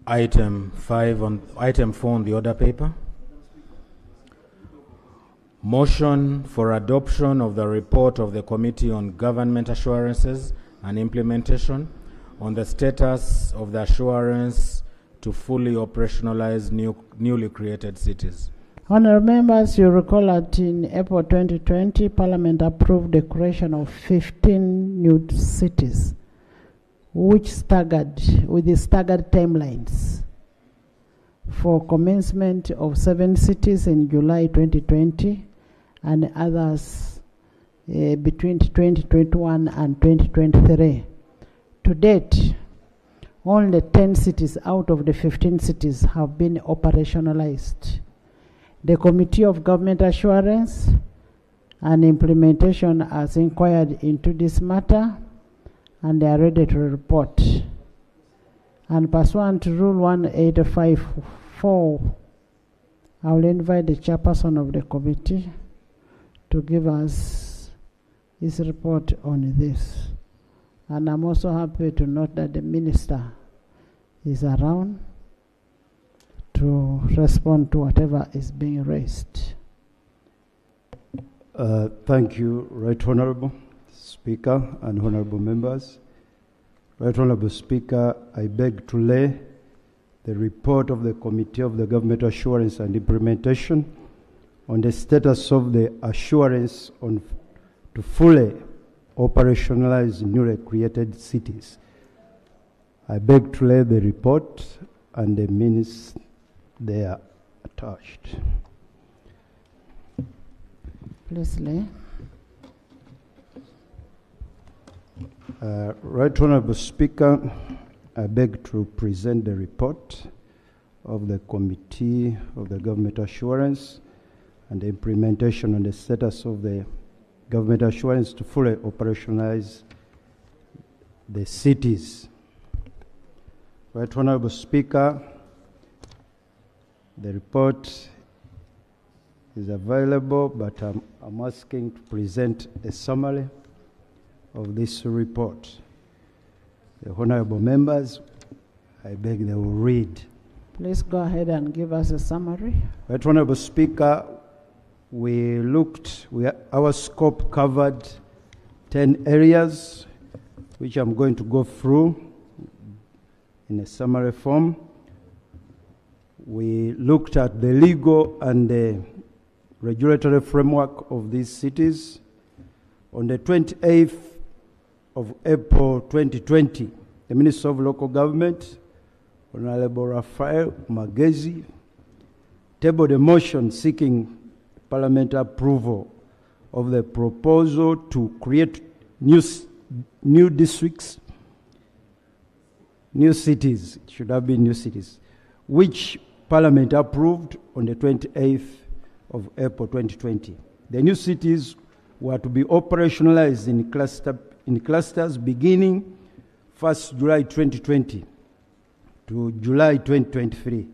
Item 4 on the order paper. Motion for adoption of the report of the Committee on Government Assurances and Implementation on the status of the assurance to fully operationalize newly created cities. Honourable members, you recall that in April 2020, Parliament approved the creation of 15 new cities, which staggered with the staggered timelines for commencement of 7 cities in July 2020 and others between 2021 and 2023. To date, only 10 cities out of the 15 cities have been operationalized. The Committee of Government Assurance and Implementation has inquired into this matter and they are ready to report. And pursuant to Rule 1854, I will invite the chairperson of the committee to give us his report on this. And I'm also happy to note that the minister is around to respond to whatever is being raised. Thank you, Right Honourable Speaker and Honourable Members. Right Honourable Speaker, I beg to lay the report of the Committee of the Government Assurance and Implementation on the status of the assurance to fully operationalize newly created cities. I beg to lay the report and the minutes they are attached. Please lay. Right Honourable Speaker, I beg to present the report of the Committee of the Government Assurance and the Implementation on the status of the Government Assurance to fully operationalize the cities. Right Honourable Speaker, the report is available, but I'm asking to present a summary of this report. The honourable members, I beg they will read. Please go ahead and give us a summary. Right Honourable Speaker, our scope covered 10 areas, which I'm going to go through in a summary form. We looked at the legal and the regulatory framework of these cities. On the 28th of April 2020, the Minister of Local Government, Honorable Raphael Magezi, tabled a motion seeking Parliament approval of the proposal to create new districts, new cities, it should have been new cities, which Parliament approved on the 28th of April 2020. The new cities were to be operationalized in clusters beginning 1st July 2020 to July 2023,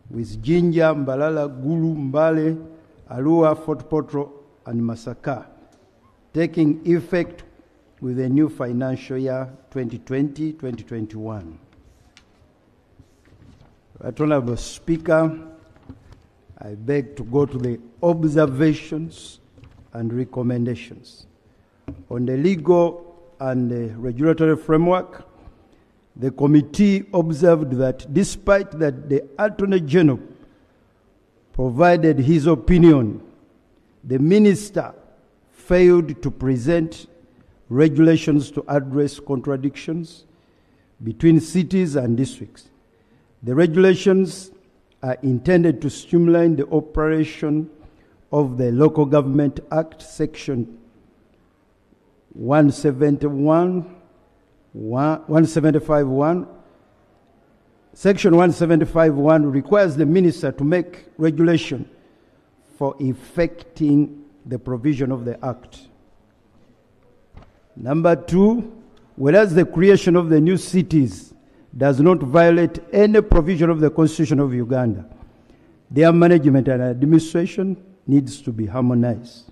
with Jinja, Mbalala, Gulu, Mbale, Arua, Fort Portal, and Masaka, taking effect with the new financial year 2020-2021. Right Honourable Speaker, I beg to go to the observations and recommendations. On the legal and the regulatory framework, the committee observed that despite that the Attorney General provided his opinion, the minister failed to present regulations to address contradictions between cities and districts. The regulations are intended to streamline the operation of the Local Government Act, Section 175.1. Section 175.1 requires the minister to make regulation for effecting the provision of the Act. Number 2, whereas the creation of the new cities does not violate any provision of the Constitution of Uganda, their management and administration needs to be harmonized.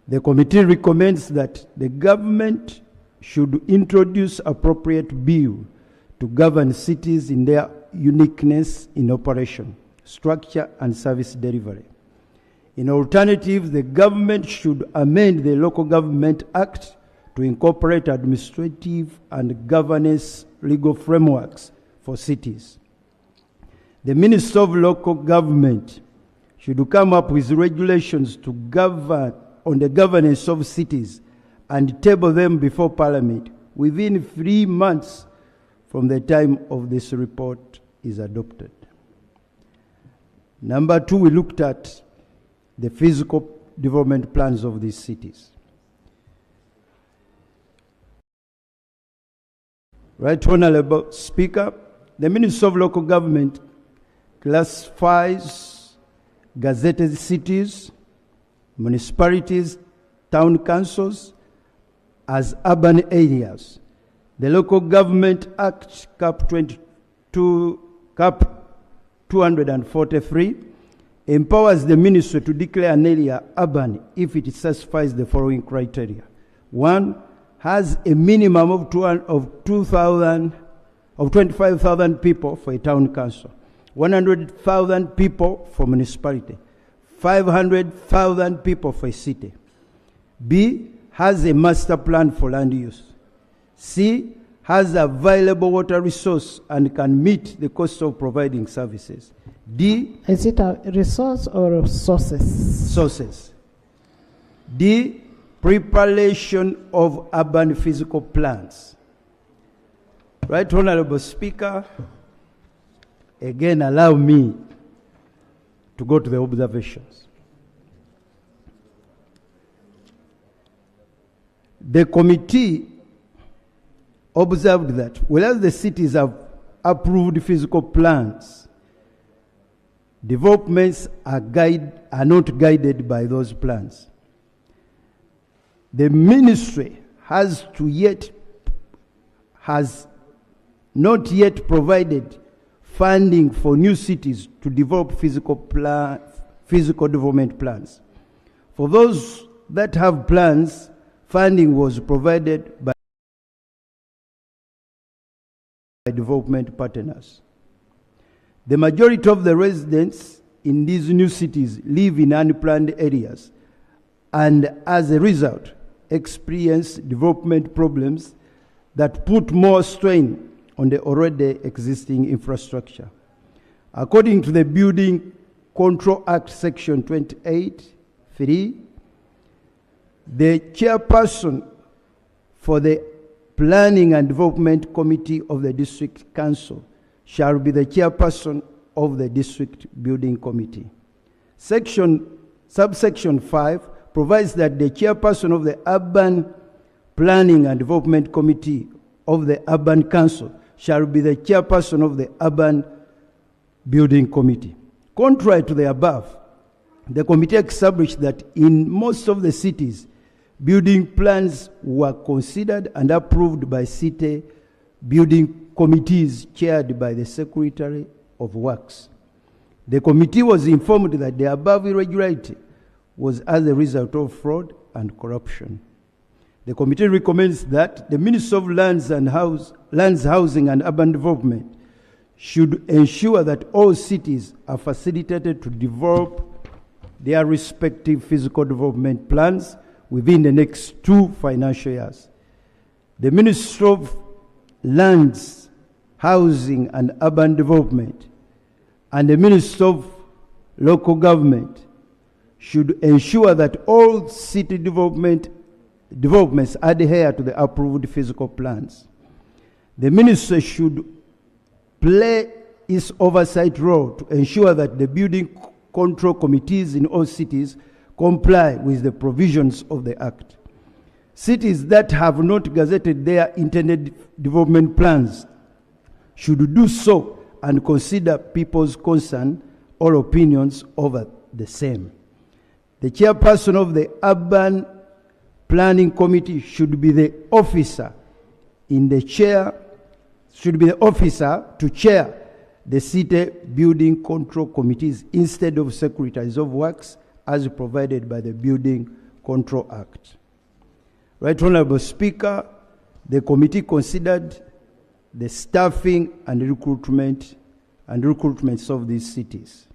The committee recommends that the government should introduce appropriate bill to govern cities in their uniqueness in operation, structure, and service delivery. In alternative, the government should amend the Local Government Act to incorporate administrative and governance legal frameworks for cities. The Minister of Local Government should come up with regulations to govern on the governance of cities and table them before Parliament within 3 months from the time of this report is adopted. Number 2, we looked at the physical development plans of these cities. Right Honorable Speaker, the Minister of Local Government classifies gazetted cities, municipalities, town councils as urban areas. The Local Government Act, Cap 243, empowers the ministry to declare an area urban if it satisfies the following criteria. 1, has a minimum of 25,000 people for a town council, 100,000 people for municipality, 500,000 people for a city. B, has a master plan for land use. C, has available water resource and can meet the cost of providing services. D, is it a resource or sources? Sources. D, preparation of urban physical plans. Right Honorable Speaker, again allow me to go to the observations. The committee observed that whereas the cities have approved physical plans, developments are not guided by those plans. The ministry has not yet provided funding for new cities to develop physical development plans. For those that have plans, funding was provided by development partners. The majority of the residents in these new cities live in unplanned areas and as a result experience development problems that put more strain on the already existing infrastructure. According to the Building Control Act Section 28(3), the chairperson for the Planning and Development Committee of the District Council shall be the chairperson of the District Building Committee. Subsection 5 provides that the chairperson of the Urban Planning and Development Committee of the Urban Council shall be the chairperson of the Urban Building Committee. Contrary to the above, the committee established that in most of the cities, building plans were considered and approved by city building committees chaired by the Secretary of Works. The committee was informed that the above irregularity was as a result of fraud and corruption. The committee recommends that the Minister of Lands, Housing and Urban Development should ensure that all cities are facilitated to develop their respective physical development plans within the next 2 financial years. The Minister of Lands, Housing and Urban Development and the Minister of Local Government should ensure that all city developments adhere to the approved physical plans. The minister should play its oversight role to ensure that the building control committees in all cities comply with the provisions of the Act. Cities that have not gazetted their intended development plans should do so and consider people's concern or opinions over the same. The chairperson of the Urban Planning Committee should be the officer to chair the city building control committees instead of secretaries of works as provided by the Building Control Act. Right Honorable Speaker, the committee considered the staffing and recruitments of these cities.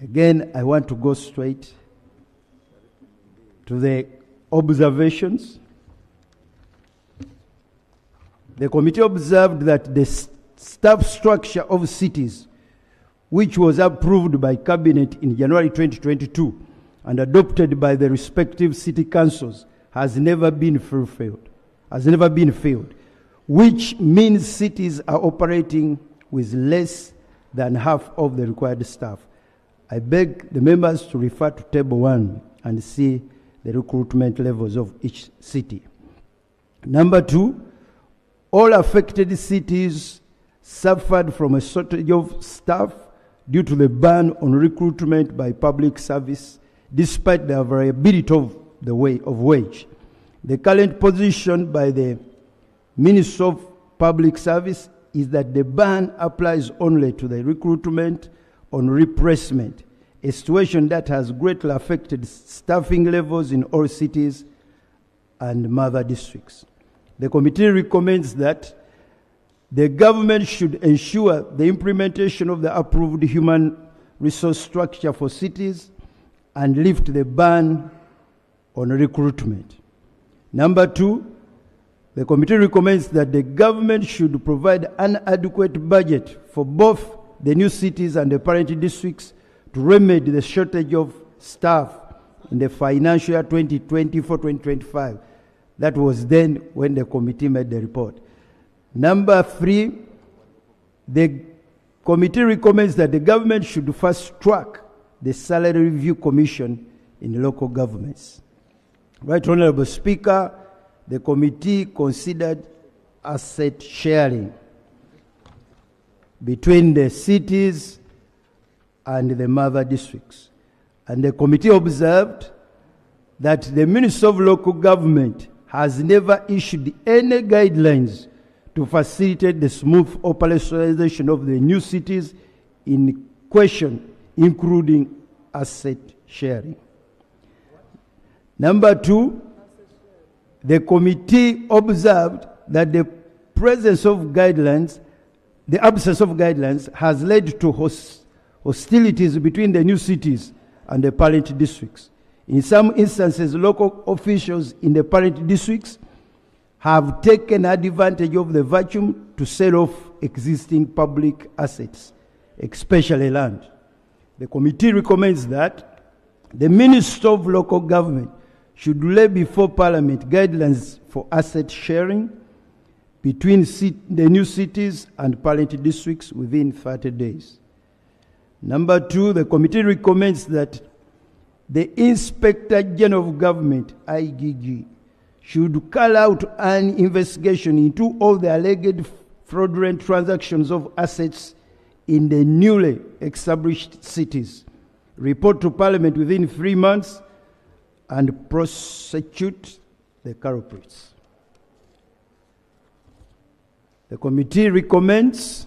Again, I want to go straight to the observations. The committee observed that the staff structure of cities, which was approved by Cabinet in January 2022 and adopted by the respective city councils, has never been filled, which means cities are operating with less than half of the required staff. I beg the members to refer to Table 1 and see the recruitment levels of each city. Number 2, all affected cities suffered from a shortage of staff due to the ban on recruitment by public service, despite the variability of the wage. The current position by the Ministry of Public Service is that the ban applies only to the recruitment on replacement, a situation that has greatly affected staffing levels in all cities and mother districts. The committee recommends that the government should ensure the implementation of the approved human resource structure for cities and lift the ban on recruitment. Number 2, the committee recommends that the government should provide an adequate budget for both the new cities and the parent districts to remedy the shortage of staff in the financial year 2024-2025. That was then when the committee made the report. Number 3, the committee recommends that the government should fast track the Salary Review Commission in local governments. Right Honorable Speaker, the committee considered asset sharing between the cities and the mother districts. And the committee observed that the Ministry of Local Government has never issued any guidelines to facilitate the smooth operationalization of the new cities in question, including asset sharing. Number 2, the committee observed that the absence of guidelines has led to hostilities between the new cities and the parent districts. In some instances, local officials in the parent districts have taken advantage of the vacuum to sell off existing public assets, especially land. The committee recommends that the Minister of Local Government should lay before Parliament guidelines for asset sharing between the new cities and parent districts within 30 days. Number 2, the committee recommends that the Inspector General of Government, IGG, should carry out an investigation into all the alleged fraudulent transactions of assets in the newly established cities, report to Parliament within 3 months, and prosecute the culprits. The committee recommends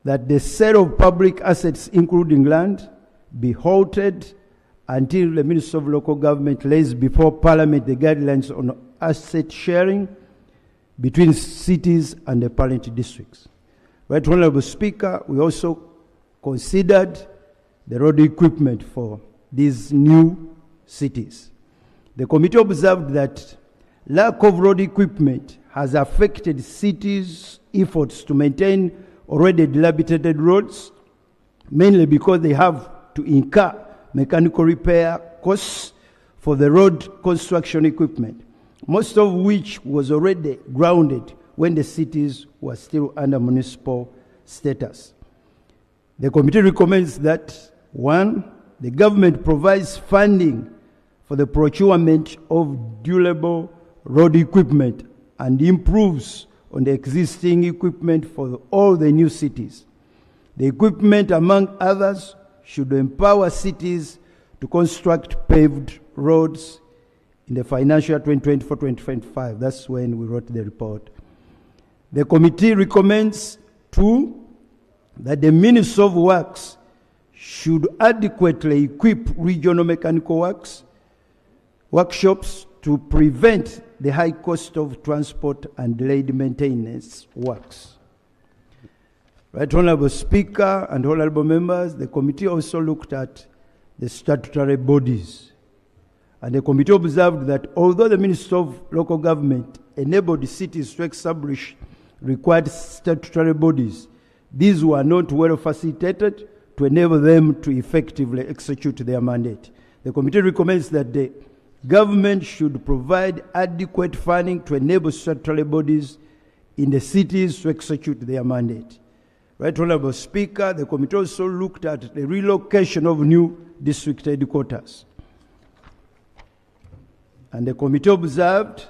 that the sale of public assets, including land, be halted until the Minister of Local Government lays before Parliament the guidelines on asset sharing between cities and the parent districts. Right Honorable Speaker, we also considered the road equipment for these new cities. The committee observed that lack of road equipment has affected cities' efforts to maintain already dilapidated roads, mainly because they have to incur mechanical repair costs for the road construction equipment, most of which was already grounded when the cities were still under municipal status. The committee recommends that 1, the government provides funding for the procurement of durable road equipment and improves on the existing equipment for all the new cities. The equipment, among others, should empower cities to construct paved roads in the financial year 2024-2025. That's when we wrote the report. The committee recommends 2, that the Ministry of Works should adequately equip regional mechanical workshops to prevent the high cost of transport and delayed maintenance works. Right, Honorable Speaker and honorable members, the committee also looked at the statutory bodies. And the committee observed that although the Minister of Local Government enabled cities to establish required statutory bodies, these were not well facilitated to enable them to effectively execute their mandate. The committee recommends that the government should provide adequate funding to enable statutory bodies in the cities to execute their mandate. Right, Honorable Speaker, the committee also looked at the relocation of new district headquarters. And the committee observed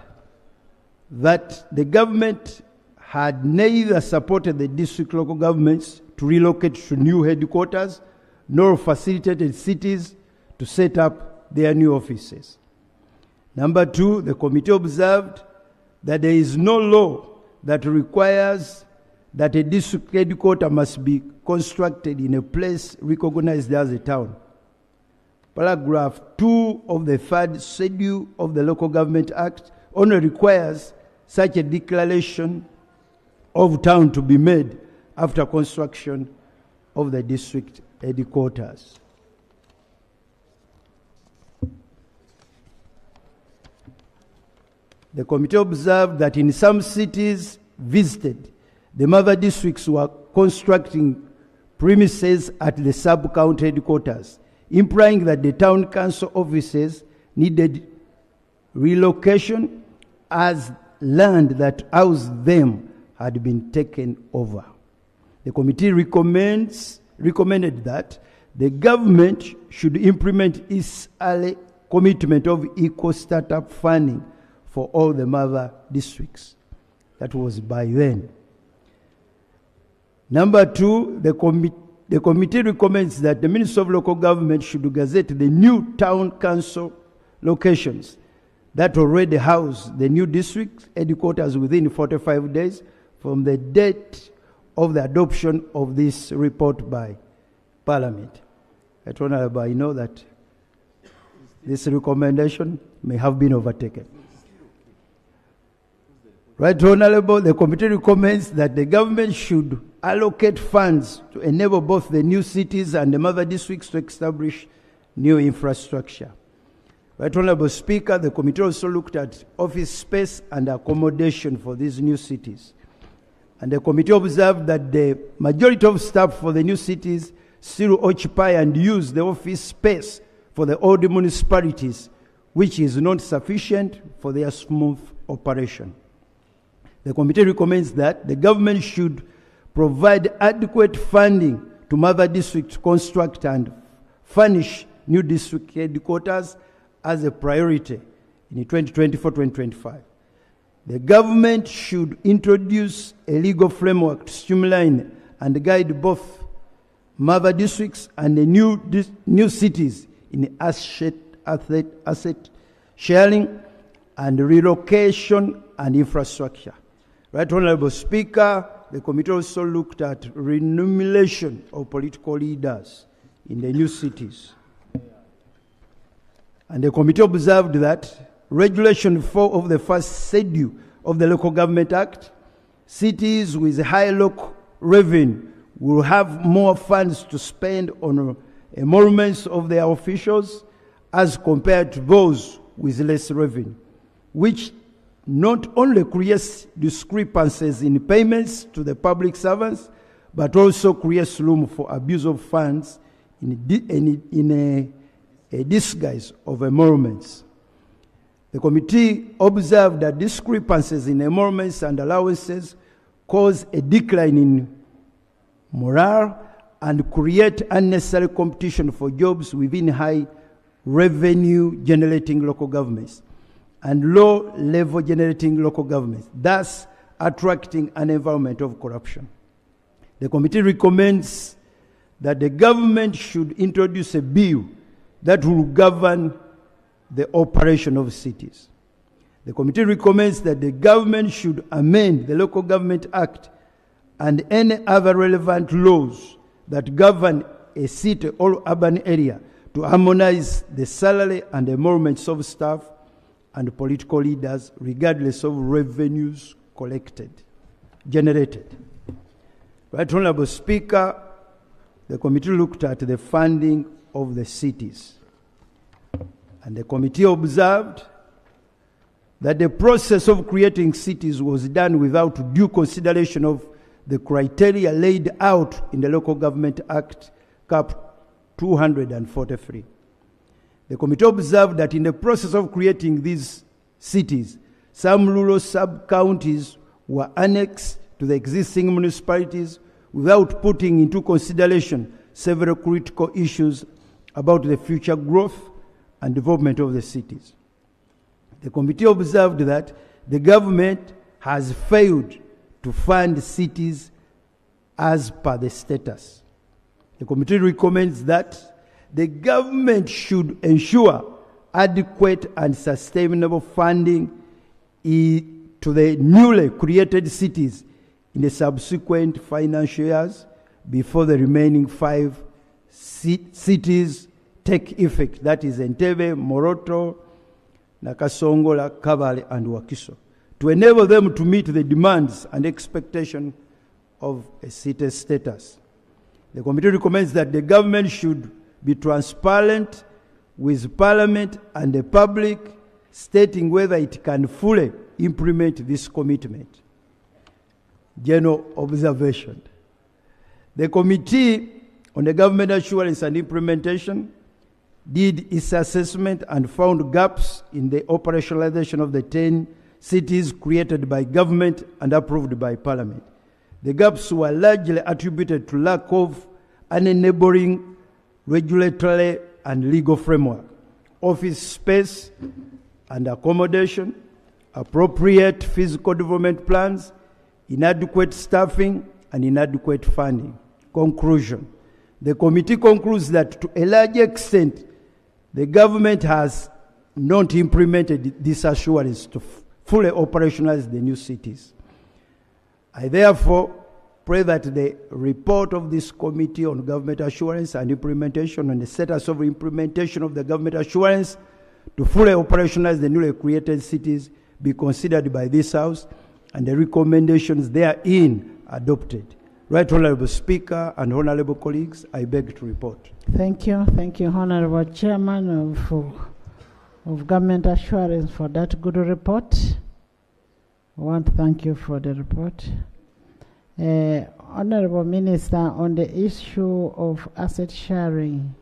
that the government had neither supported the district local governments to relocate to new headquarters, nor facilitated cities to set up their new offices. Number two, the committee observed that there is no law that requires that a district headquarters must be constructed in a place recognized as a town. Paragraph 2 of the third schedule of the Local Government Act only requires such a declaration of town to be made after construction of the district headquarters. The committee observed that in some cities visited, the mother districts were constructing premises at the sub-county headquarters, implying that the town council offices needed relocation as land that housed them had been taken over. The committee recommended that the government should implement its early commitment of equal startup funding for all the mother districts. That was by then. Number two, the committee recommends that the Minister of Local Government should gazette the new town council locations that already house the new district headquarters within 45 days from the date of the adoption of this report by Parliament. I know that this recommendation may have been overtaken. Right, Honorable, the committee recommends that the government should allocate funds to enable both the new cities and the mother districts to establish new infrastructure. Right, Honorable Speaker, the committee also looked at office space and accommodation for these new cities. And the committee observed that the majority of staff for the new cities still occupy and use the office space for the old municipalities, which is not sufficient for their smooth operation. The committee recommends that the government should provide adequate funding to mother districts to construct and furnish new district headquarters as a priority in 2024-2025. The government should introduce a legal framework to streamline and guide both mother districts and the new cities in asset sharing and relocation and infrastructure. Right, Honorable Speaker, the committee also looked at remuneration of political leaders in the new cities. And the committee observed that Regulation 4 of the first schedule of the Local Government Act, cities with high local revenue will have more funds to spend on emoluments of their officials as compared to those with less revenue, which not only creates discrepancies in payments to the public servants, but also creates room for abuse of funds in a disguise of emoluments. The committee observed that discrepancies in emoluments and allowances cause a decline in morale and create unnecessary competition for jobs within high revenue generating local governments and low level generating local governments, thus attracting an environment of corruption. The committee recommends that the government should introduce a bill that will govern the operation of cities. The committee recommends that the government should amend the Local Government Act and any other relevant laws that govern a city or urban area to harmonize the salary and emoluments of staff and political leaders, regardless of revenues generated. Right Honorable Speaker, the committee looked at the funding of the cities. And the committee observed that the process of creating cities was done without due consideration of the criteria laid out in the Local Government Act, Cap 243. The committee observed that in the process of creating these cities, some rural sub-counties were annexed to the existing municipalities without putting into consideration several critical issues about the future growth and development of the cities. The committee observed that the government has failed to fund cities as per the status. The committee recommends that the government should ensure adequate and sustainable funding to the newly created cities in the subsequent financial years before the remaining 5 cities take effect, that is Entebbe, Moroto, Nakasongola, Kabale, and Wakiso, to enable them to meet the demands and expectations of a city status. The committee recommends that the government should be transparent with Parliament and the public, stating whether it can fully implement this commitment. General observation. The Committee on the Government Assurance and Implementation did its assessment and found gaps in the operationalization of the 10 cities created by government and approved by Parliament. The gaps were largely attributed to lack of an enabling regulatory and legal framework, office space and accommodation, appropriate physical development plans, inadequate staffing, and inadequate funding. Conclusion. The committee concludes that to a large extent, the government has not implemented this assurance to fully operationalize the new cities. I therefore pray that the report of this Committee on Government Assurance and Implementation on the status of implementation of the government assurance to fully operationalize the newly created cities be considered by this House and the recommendations therein adopted. Right Honorable Speaker and Honorable colleagues, I beg to report. Thank you. Thank you, Honorable Chairman of Government Assurance, for that good report. I want to thank you for the report. Honorable Minister, on the issue of asset sharing,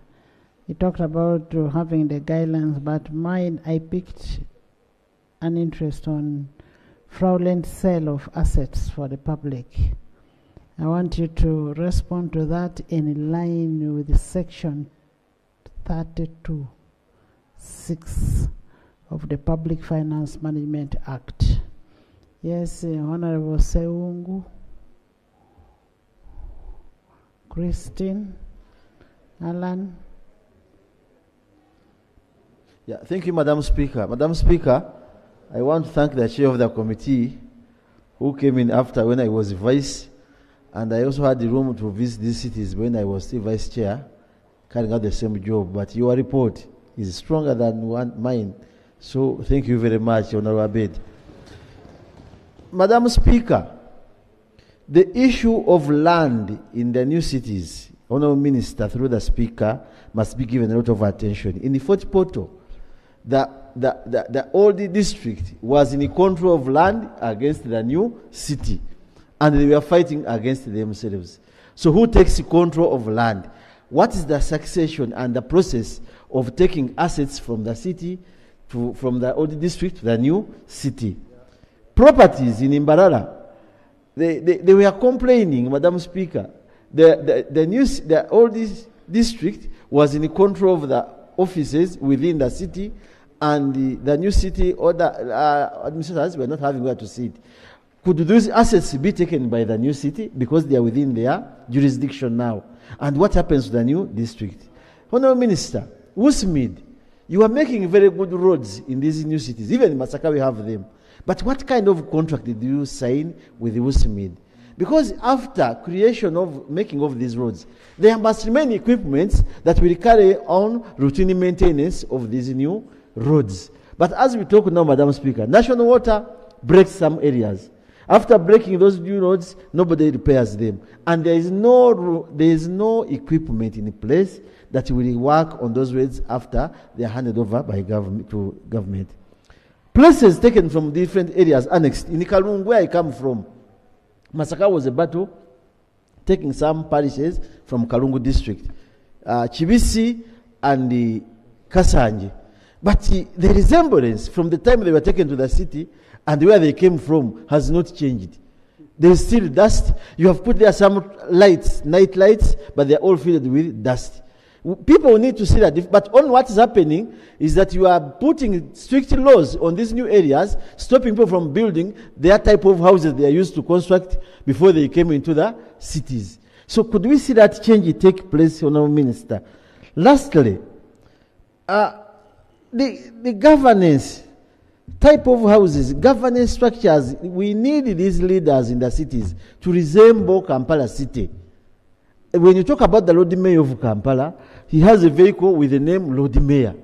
you talked about having the guidelines, but mine, I picked an interest on fraudulent sale of assets for the public. I want you to respond to that in line with Section 32(6) of the Public Finance Management Act. Yes, Honorable Seungu, Christine, Alan. Yeah, thank you, Madam Speaker. Madam Speaker, I want to thank the chair of the committee who came in after when I was vice, and I also had the room to visit these cities when I was still vice chair, carrying out the same job. But your report is stronger than mine. So thank you very much, Honorable Abed. Madam Speaker, the issue of land in the new cities, Honorable Minister, through the Speaker, must be given a lot of attention. In the Fort Portal, the old district was in control of land against the new city, and they were fighting against themselves. So who takes control of land? What is the succession and the process of taking assets from the city, from the old district to the new city? Properties in Imbarara, they were complaining, Madam Speaker. The old district was in control of the offices within the city, and the new city or the administrators were not having where to sit. Could those assets be taken by the new city because they are within their jurisdiction now? And what happens to the new district? Honorable Minister, Woodsmith, you are making very good roads in these new cities. Even in Masaka we have them. But what kind of contract did you sign with Woodsmith? Because after creation of making of these roads, there must remain equipments that will carry on routine maintenance of these new roads. But as we talk now, Madam Speaker, National Water breaks some areas. After breaking those new roads, nobody repairs them. And there is no equipment in place that will work on those roads after they are handed over by government. Places taken from different areas annexed. In Kalungu, where I come from, Masaka was a battle, taking some parishes from Kalungu district, Chibisi and the Kasanji. But the resemblance from the time they were taken to the city and where they came from has not changed. There is still dust. You have put there some lights, night lights, but they are all filled with dust. People need to see that. But on what is happening is that you are putting strict laws on these new areas, stopping people from building their type of houses they are used to construct before they came into the cities. So could we see that change take place, Honourable Minister? Lastly, the governance, type of houses, governance structures, we need these leaders in the cities to resemble Kampala city. When you talk about the Lord Mayor of Kampala, he has a vehicle with the name Lord Mayor.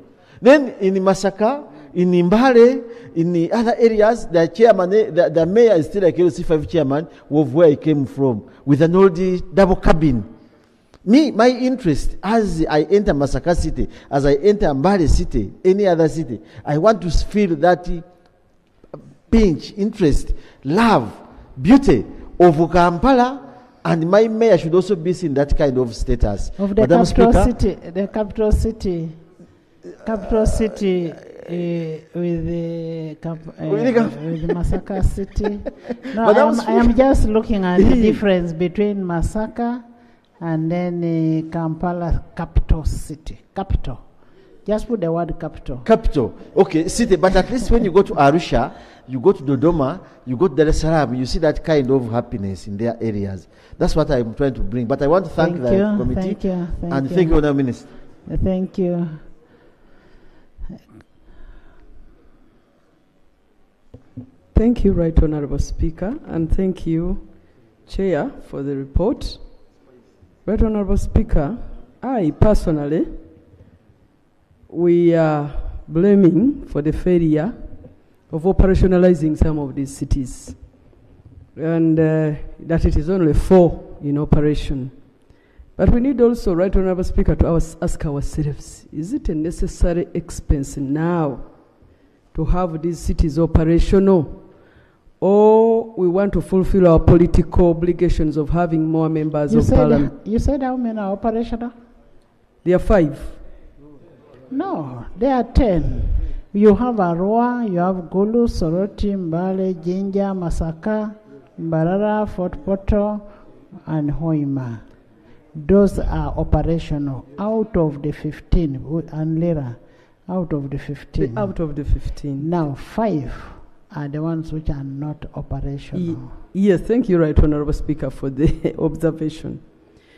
Then in Masaka, in Mbale, in the other areas, the chairman, the mayor is still a KLC5 chairman of where he came from, with an old double cabin. My interest as I enter Masaka city, as I enter Mbale city, any other city, I want to feel that pinch, interest, love, beauty of Kampala. And my mayor should also be in that kind of status. Of the Madam capital Speaker, city, the capital city with the Masaka city. No, I am just looking at the difference between Masaka and then Kampala capital city. Capital. Just put the word capital. Capital. Okay, city. But at least when you go to Arusha, you go to Dodoma, you go to Dar es Salaam, you see that kind of happiness in their areas. That's what I'm trying to bring. But I want to thank the committee. Thank you, Honourable Minister. Thank you. Thank you, Right Honourable Speaker, and thank you, Chair, for the report. Right Honourable Speaker, I personally, we are blaming for the failure of operationalizing some of these cities, and that it is only 4 in operation. But we need also, Right Honourable Speaker, to ask ourselves, is it a necessary expense now to have these cities operational, or we want to fulfill our political obligations of having more members of parliament? You said how many are operational? There are 5. No, there are 10. You have Arua, you have Gulu, Soroti, Mbale, Jinja, Masaka, Mbarara, Fort Portal, and Hoima. Those are operational out of the 15, and Lira, out of the 15. Out of the 15. Now 5 are the ones which are not operational. Yes, thank you, Right Honourable Speaker, for the observation.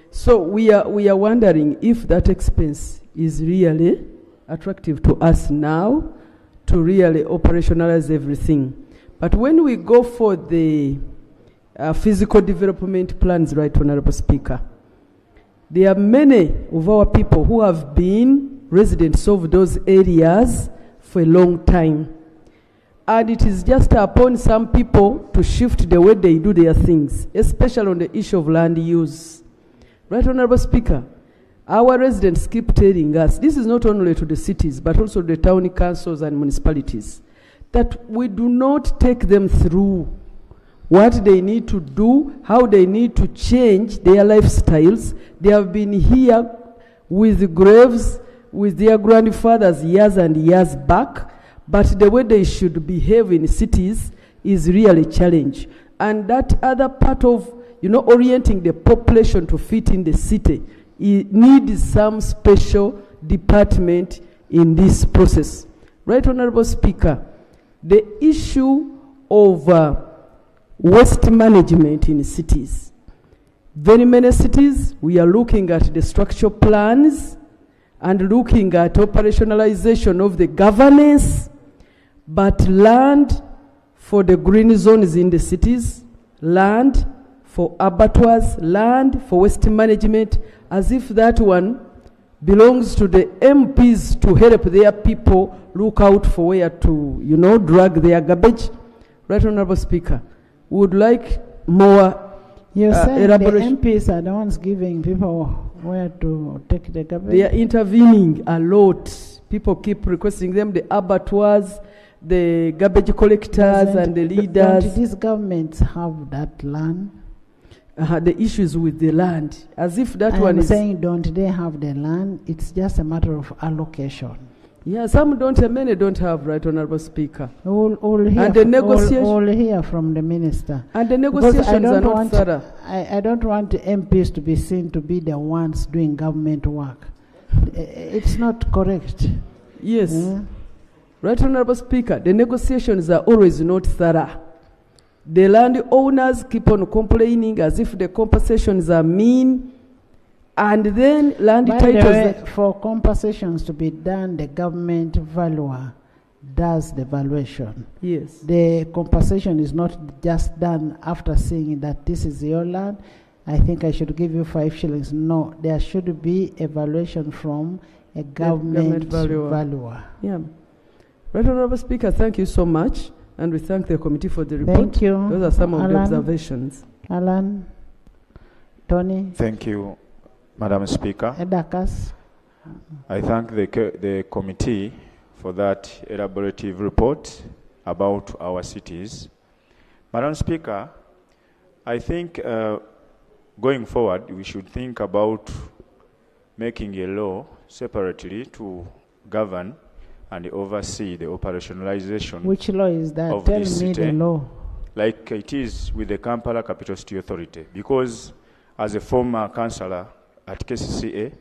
So we are wondering if that expense is really attractive to us now to really operationalize everything. But when we go for the physical development plans, Right Honourable Speaker, there are many of our people who have been residents of those areas for a long time. And it is just upon some people to shift the way they do their things, especially on the issue of land use. Right Honourable Speaker, our residents keep telling us, this is not only to the cities, but also the town councils and municipalities, that we do not take them through what they need to do, how they need to change their lifestyles. They have been here with graves, with their grandfathers years and years back, but the way they should behave in cities is really a challenge. And that other part of, orienting the population to fit in the city, it needs some special department in this process. Right Honourable Speaker, the issue of waste management in cities. Very many cities, we are looking at the structural plans and looking at operationalization of the governance, but land for the green zones in the cities, land for abattoirs, land for waste management, as if that one belongs to the MPs to help their people look out for where to, drag their garbage. Right, Honorable Speaker, we would like more You said the elaboration. MPs are the ones giving people where to take the garbage. They are intervening a lot. People keep requesting them, the abattoirs, the garbage collectors and the leaders. Don't these governments have that land? The issues with the land, as if that one I'm is... saying, don't they have the land? It's just a matter of allocation. Yeah, some don't, and many don't have, right, Honorable Speaker. We'll hear, And the negotiation- we'll hear from the minister. And the Because I negotiations are don't not want, thorough. I don't want the MPs to be seen to be the ones doing government work. It's not correct. Yes. Yeah. Right, Honorable Speaker, the negotiations are always not thorough. The land owners keep on complaining as if the compensations are mean, and then land By the titles... way, for compensations to be done, the government valuer does the valuation. Yes. The compensation is not just done after seeing that this is your land, I think I should give you 5 shillings. No, there should be a valuation from a government valuer. Yeah. Right, Honorable Speaker, thank you so much, and we thank the committee for the report. Thank you. Those are some of the Alan. observations. Alan, Tony, Thank you, Madam Speaker. Edakas. I thank the committee for that elaborative report about our cities. Madam Speaker, I think going forward, we should think about making a law separately to govern and oversee the operationalization. Which law is that? Of Tell this me the city. law. Like it is with the Kampala Capital City Authority. Because as a former councillor at KCCA,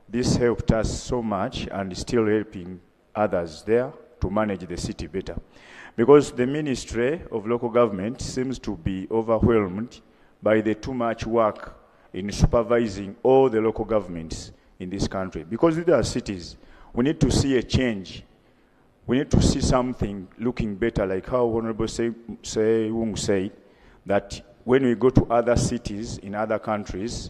this helped us so much and is still helping others there to manage the city better. Because the Ministry of Local Government seems to be overwhelmed by the too much work in supervising all the local governments in this country. Because these are cities, we need to see a change. We need to see something looking better, like how Honorable Wung said, that when we go to other cities in other countries,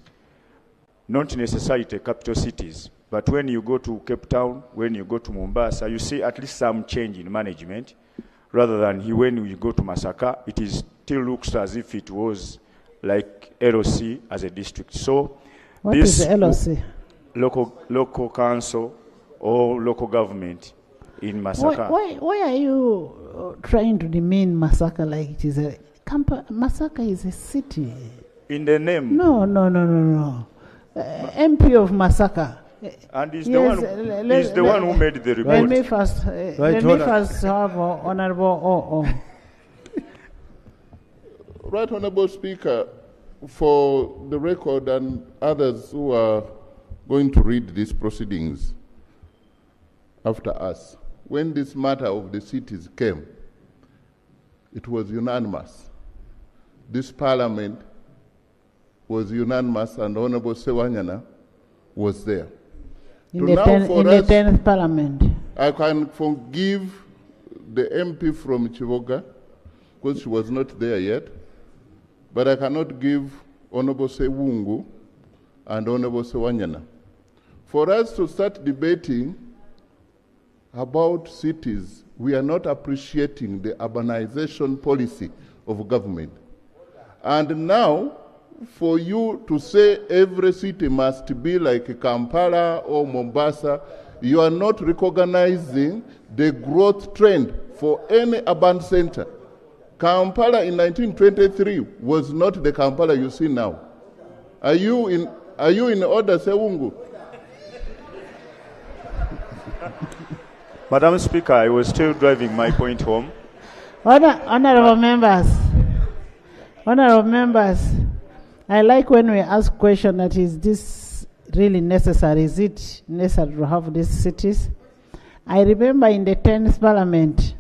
not necessarily the capital cities, but when you go to Cape Town, when you go to Mombasa, you see at least some change in management, rather than when you go to Masaka, it still looks as if it was like LOC as a district. So What is the LOC? Local council or local government in Masaka. Why are you trying to demean Masaka like it is a... Masaka is a city. In the name. No. MP of Masaka. And he's Yes, the one who made the report. Let me first have Honorable Right, Honorable Speaker, for the record and others who are going to read these proceedings after us, when this matter of the cities came, it was unanimous. This parliament was unanimous, and Honorable Sewanyana was there. in the 10th parliament. I can forgive the MP from Chivoga, because she was not there yet, but I cannot give Honorable Sewungu and Honorable Sewanyana. For us to start debating about cities, we are not appreciating the urbanization policy of government. And now, for you to say every city must be like Kampala or Mombasa, you are not recognizing the growth trend for any urban center. Kampala in 1923 was not the Kampala you see now. Are you in order, Sewungu? Madam Speaker, I was still driving my point home. Honorable members, I like when we ask question that is this really necessary? Is it necessary to have these cities? I remember in the 10th parliament,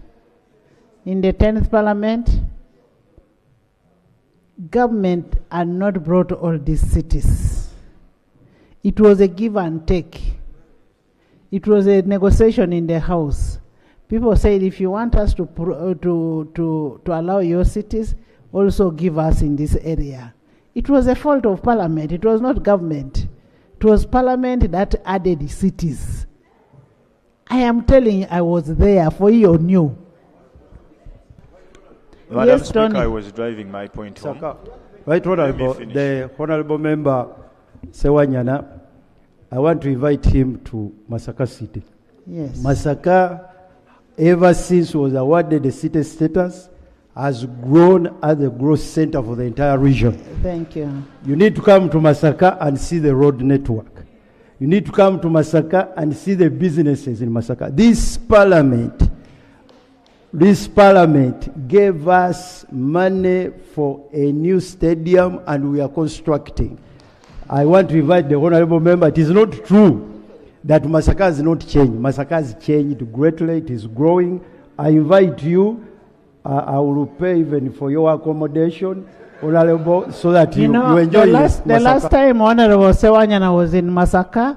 government had not brought all these cities. It was a give and take. It was a negotiation in the house. People said, if you want us to allow your cities, also give us in this area. It was a fault of parliament. It was not government. It was Parliament that added cities. I am telling you, I was there for you knew. Madam Yes, Speaker, Tony. I was driving my point home. Right Honorable, finish. the Honorable Member Sewanyana, I want to invite him to Masaka City. Yes. Masaka, ever since was awarded the city status, has grown as a growth center for the entire region. Thank you. You need to come to Masaka and see the road network. You need to come to Masaka and see the businesses in Masaka. This parliament gave us money for a new stadium and we are constructing. I want to invite the honorable member. It is not true that Masaka has not changed. Masaka has changed greatly. It is growing. I invite you. I will pay even for your accommodation, honorable, so that you enjoy the last time Honorable Sewanyana was in Masaka,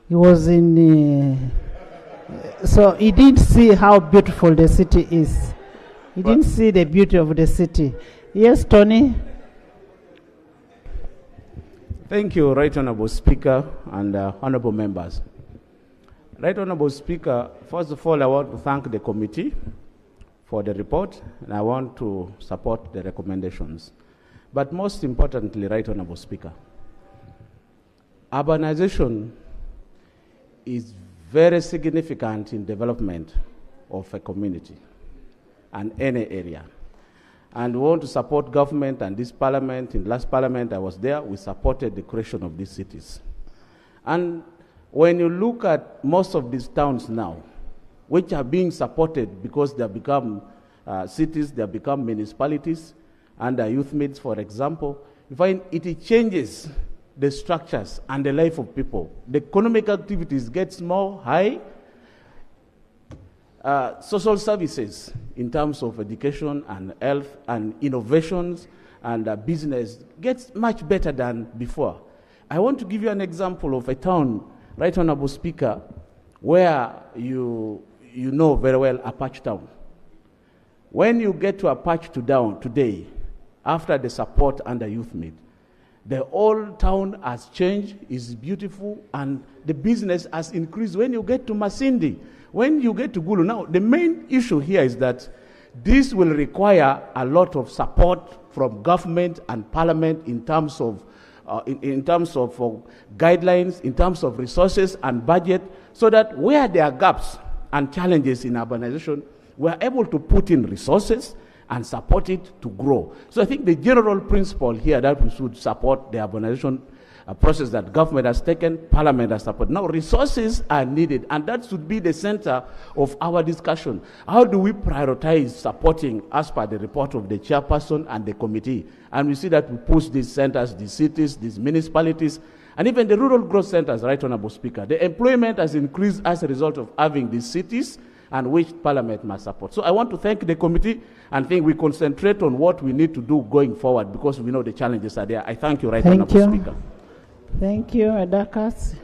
he was in. So he didn't see how beautiful the city is. He didn't see the beauty of the city. Yes, Tony. Thank you, Right Honorable Speaker and honorable members. Right Honorable Speaker, first of all, I want to thank the committee for the report, and I want to support the recommendations. But most importantly, Right Honorable Speaker, urbanization is very significant in development of a community and any area. And we want to support government and this parliament. In the last parliament I was there, we supported the creation of these cities. And when you look at most of these towns now, which are being supported because they have become cities, they have become municipalities, under youth meets, for example, you find it changes the structures and the life of people. The economic activities gets more high. Social services in terms of education and health and innovations and business gets much better than before. I want to give you an example of a town, Right Honorable Speaker, where you know very well Apache Town. When you get to Apache Town today, after the support under Youth Meet, the whole town has changed, is beautiful, and the business has increased. When you get to Masindi, when you get to Gulu, now the main issue here is that this will require a lot of support from government and parliament in terms of guidelines, in terms of resources and budget, so that where there are gaps and challenges in urbanization, we are able to put in resources and support it to grow. So I think the general principle here that we should support the urbanization process that government has taken, parliament has supported. Now resources are needed, and that should be the center of our discussion. How do we prioritize supporting as per the report of the chairperson and the committee? And we see that we push these centers, these cities, these municipalities, and even the rural growth centers, Right Honorable Speaker. The employment has increased as a result of having these cities, and which parliament must support. So I want to thank the committee and think we concentrate on what we need to do going forward because we know the challenges are there. I thank you, Right Honorable Speaker. Thank you, Adakas.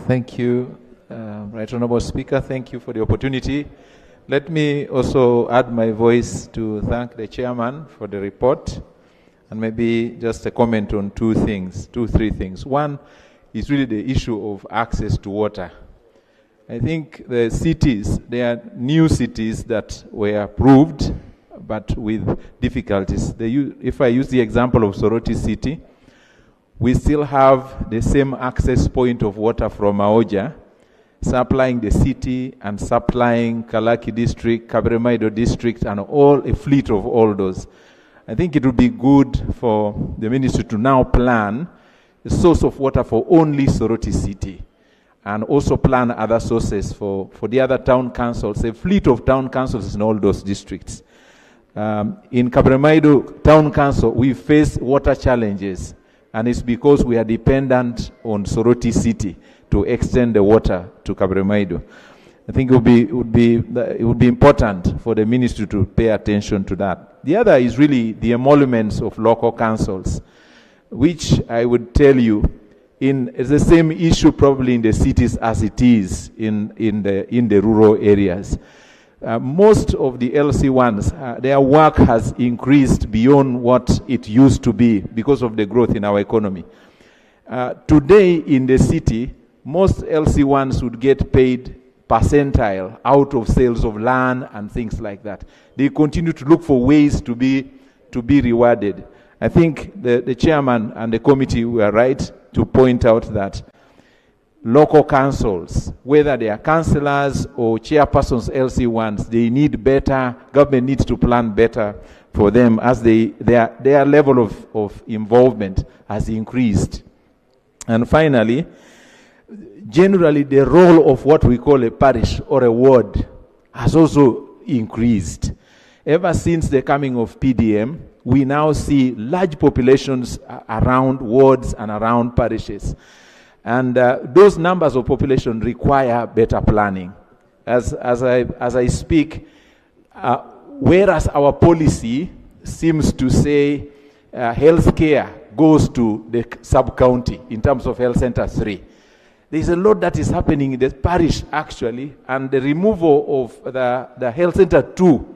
Thank you, Right Honorable Speaker. Thank you for the opportunity. Let me also add my voice to thank the chairman for the report, and maybe just a comment on two, three things. One is really the issue of access to water. I think the cities, there are new cities that were approved, but with difficulties. If I use the example of Soroti City, we still have the same access point of water from Aoja, supplying the city and supplying Kalaki District, Kabremaido District, and a fleet of all those. I think it would be good for the ministry to now plan a source of water for only Soroti City, and also plan other sources for the other town councils, a fleet of town councils in all those districts. In Kabremaido Town Council, we face water challenges, and it's because we are dependent on Soroti City to extend the water to Kabremaido. I think it would be important for the ministry to pay attention to that. The other is really the emoluments of local councils, which I would tell you, it's the same issue probably in the cities as it is in the rural areas. Most of the LC ones, their work has increased beyond what it used to be because of the growth in our economy. Today in the city, most LC1s would get paid percentile out of sales of land and things like that. They continue to look for ways to be rewarded. I think the chairman and the committee were right to point out that local councils, whether they are councillors or chairpersons LC1s, they need better, government needs to plan better for them as their level of involvement has increased. And finally, generally the role of what we call a parish or a ward has also increased. Ever since the coming of PDM, we now see large populations around wards and around parishes. And those numbers of population require better planning. As I speak, whereas our policy seems to say healthcare goes to the sub-county in terms of health center 3. There's a lot that is happening in the parish actually, and the removal of the health center 2,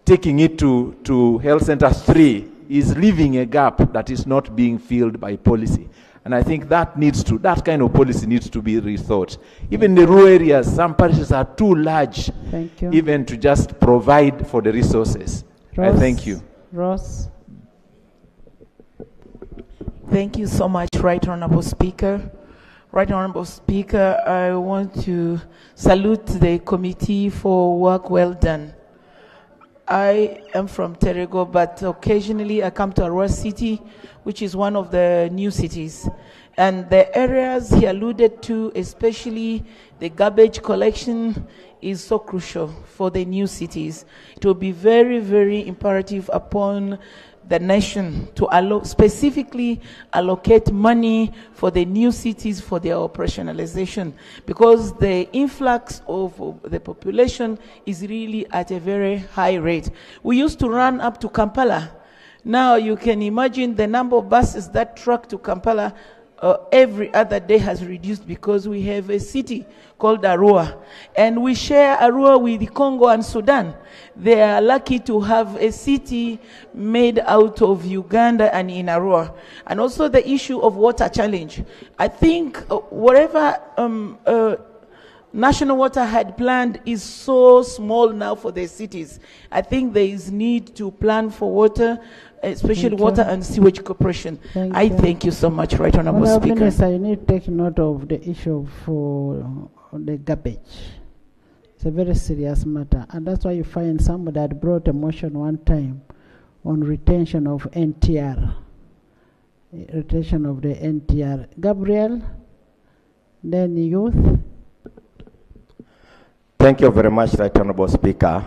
taking it to health center 3 is leaving a gap that is not being filled by policy. And I think that kind of policy needs to be rethought. Even in the rural areas, some parishes are too large even to just provide for the resources. I thank you. Ross. Thank you so much, Right Honorable Speaker. Right Honorable Speaker, I want to salute the committee for work well done. I am from Terego, but occasionally I come to Arua City, which is one of the new cities. And the areas he alluded to, especially the garbage collection, is so crucial for the new cities. It will be very, very imperative upon the nation to specifically allocate money for the new cities for their operationalization, because the influx of the population is really at a very high rate. We used to run up to Kampala. Now you can imagine the number of buses that truck to Kampala every other day has reduced, because we have a city called Arua, and we share Arua with Congo and Sudan. They are lucky to have a city made out of Uganda and in Arua. And also the issue of water challenge. I think whatever National Water had planned is so small now for the cities. I think there is need to plan for water, especially water and sewage corporation. Thank you so much, Right Honorable Speaker. Minister, you need to take note of the issue for the garbage. It's a very serious matter, and that's why you find somebody had brought a motion one time on retention of NTR, retention of the NTR. Gabriel, then youth. Thank you very much, Right Honorable Speaker.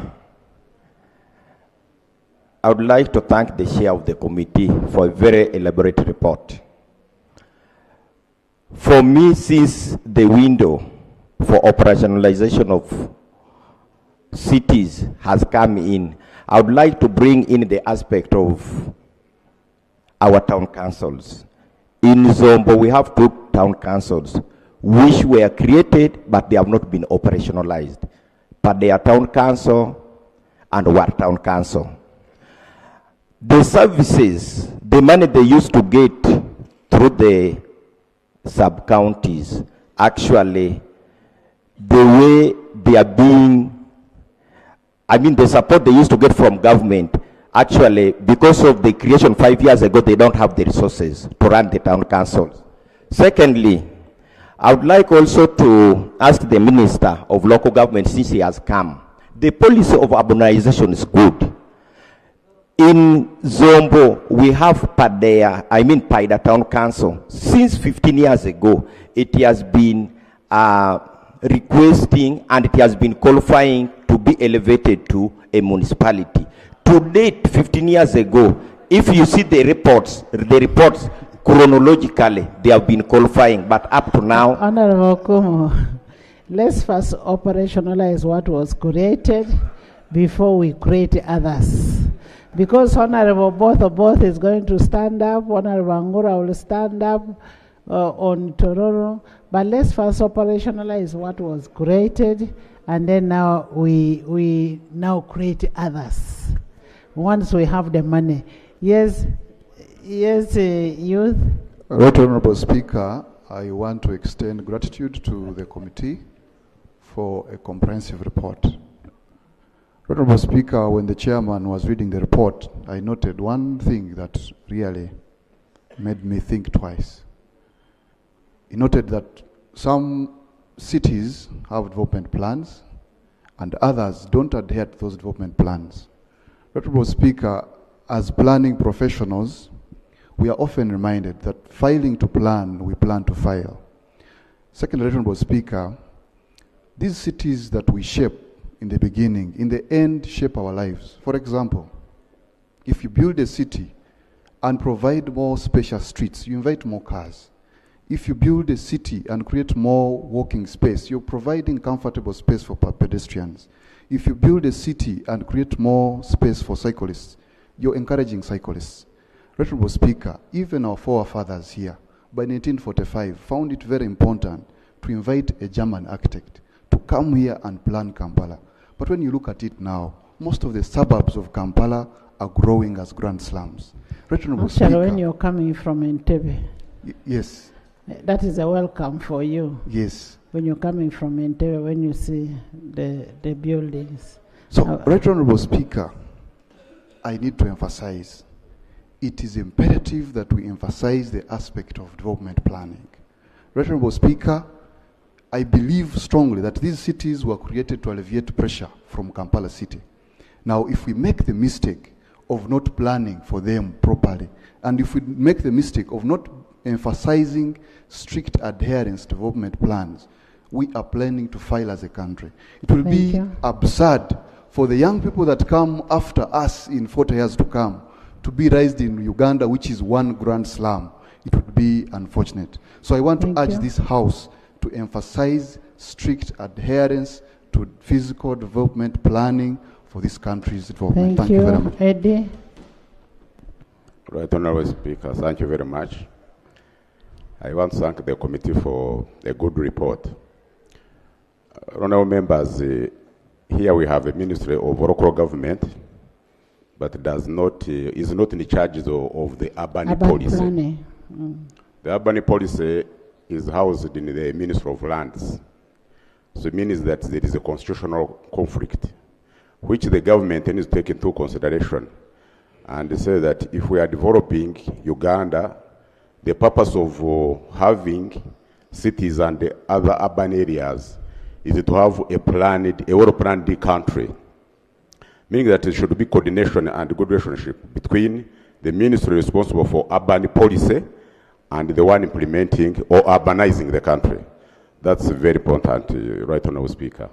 I would like to thank the chair of the committee for a very elaborate report. For me, since the window for operationalization of cities has come in, I would like to bring in the aspect of our town councils. In Zombo, we have 2 town councils which were created, but they have not been operationalized. But they are town council and Ward town council. The services, the money they used to get through the sub-counties, actually, the way they are being, the support they used to get from government, actually, because of the creation 5 years ago, they don't have the resources to run the town councils. Secondly, I would like also to ask the Minister of Local Government, since he has come, the policy of urbanization is good. In Zombo, we have Paida Town Council. Since 15 years ago, it has been requesting and it has been qualifying to be elevated to a municipality. To date, 15 years ago, if you see the reports chronologically, they have been qualifying, but up to now. Honorable Kumo, let's first operationalize what was created before we create others. Because Honorable both is going to stand up, Honorable Angura will stand up on Tororo, but let's first operationalize what was created, and then now we now create others. Once we have the money. Yes, youth. Right Honorable Speaker, I want to extend gratitude to the committee for a comprehensive report. Right Honorable Speaker, when the chairman was reading the report, I noted one thing that really made me think twice. He noted that some cities have development plans and others don't adhere to those development plans. Honorable Speaker, as planning professionals, we are often reminded that failing to plan, we plan to fail. Second, Honorable Speaker, these cities that we shape in the beginning, in the end, shape our lives. For example, if you build a city and provide more spacious streets, you invite more cars. If you build a city and create more walking space, you're providing comfortable space for pedestrians. If you build a city and create more space for cyclists, you're encouraging cyclists. Honorable Speaker, even our forefathers here, by 1945, found it very important to invite a German architect to come here and plan Kampala. But when you look at it now, most of the suburbs of Kampala are growing as grand slums. Honorable Speaker, when you're coming from Entebbe, yes. That is a welcome for you. Yes. When you're coming from Entebbe, when you see the buildings. So, Right Honorable Speaker, I need to emphasize, it is imperative that we emphasize the aspect of development planning. Right Honorable Speaker, I believe strongly that these cities were created to alleviate pressure from Kampala City. Now, if we make the mistake of not planning for them properly, and if we make the mistake of not emphasizing strict adherence to development plans, we are planning to fail as a country. It will be absurd for the young people that come after us in 40 years to come to be raised in Uganda, which is one grand slum. It would be unfortunate. So I want to urge this House to emphasize strict adherence to physical development planning for this country's development. Thank you very much. Eddie. Right Honorable Speaker, thank you very much. I want to thank the committee for a good report. Honorable members, here we have a Ministry of Local Government, but is not in charge of the urban policy. The urban policy is housed in the Ministry of Lands. So it means that there is a constitutional conflict, which the government needs to take into consideration and say that if we are developing Uganda, the purpose of having cities and the other urban areas is to have a well-planned country, meaning that there should be coordination and good relationship between the ministry responsible for urban policy and the one implementing or urbanizing the country. That's very important, Right Honorable Speaker.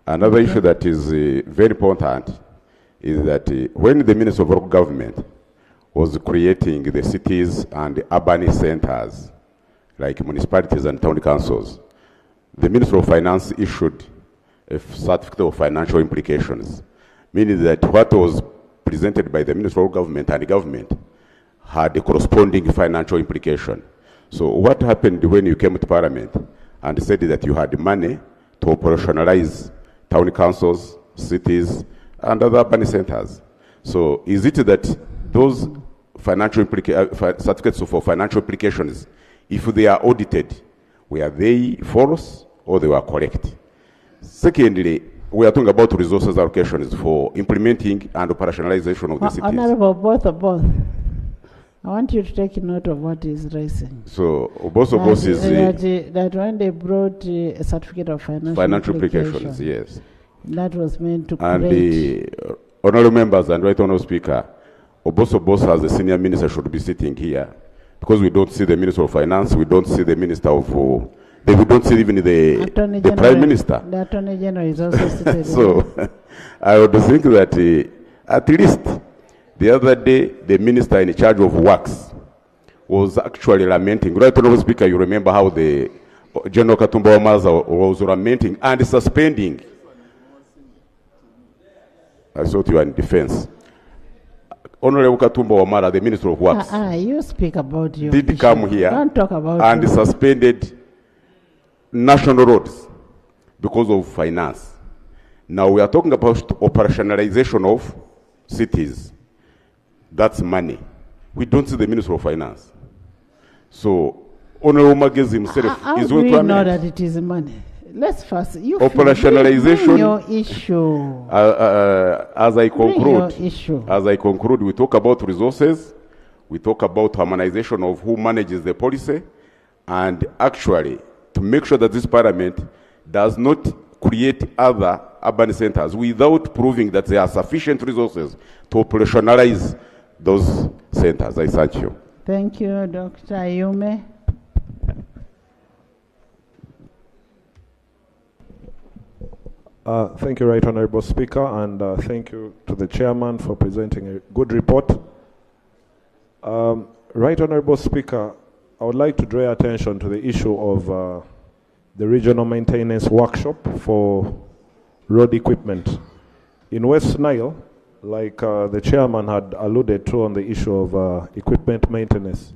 Another issue that is very important is that when the Minister of Local Government was creating the cities and the urban centers, like municipalities and town councils, the Minister of Finance issued a certificate of financial implications, meaning that what was presented by the Minister of Government and the government had a corresponding financial implication. So what happened when you came to Parliament and said that you had money to operationalize town councils, cities, and other urban centers? So is it that those financial certificates for financial implications, if they are audited, were they false or they were correct? Secondly, we are talking about resources allocations for implementing and operationalization of the cities. Honorable, both. I want you to take note of what is raising. So, both is that when they brought a certificate of financial implications, yes, that was meant to create. And the honorable members and Right Honorable Speaker, Oboso as the senior minister should be sitting here, because we don't see the Minister of Finance, we don't see the Minister of, we don't see even the Prime Minister. The Attorney General is also sitting. So, I would think that at least the other day, the minister in charge of works was actually lamenting. Right Honorable Speaker, you remember how the General Katumba Wamaza was lamenting and suspending. I thought you were in defense. Honorable Katumba Wamala, the Minister of Works, you speak about your did issue. come here Don't talk about and suspended national roads because of finance. Now we are talking about operationalization of cities. That's money. We don't see the Minister of Finance. So, Honorable Magezi himself How is do going we to know amend. that it is money? Let's first, you Operationalization, bring your issue. As I Bring your conclude, issue. we talk about resources, we talk about harmonization of who manages the policy, and actually to make sure that this parliament does not create other urban centers without proving that there are sufficient resources to operationalize those centers. I thank you. Thank you, Dr. Ayume. Thank you, Right Honorable Speaker, and thank you to the Chairman for presenting a good report. Right Honorable Speaker, I would like to draw your attention to the issue of the regional maintenance workshop for road equipment. In West Nile, like the Chairman had alluded to on the issue of equipment maintenance,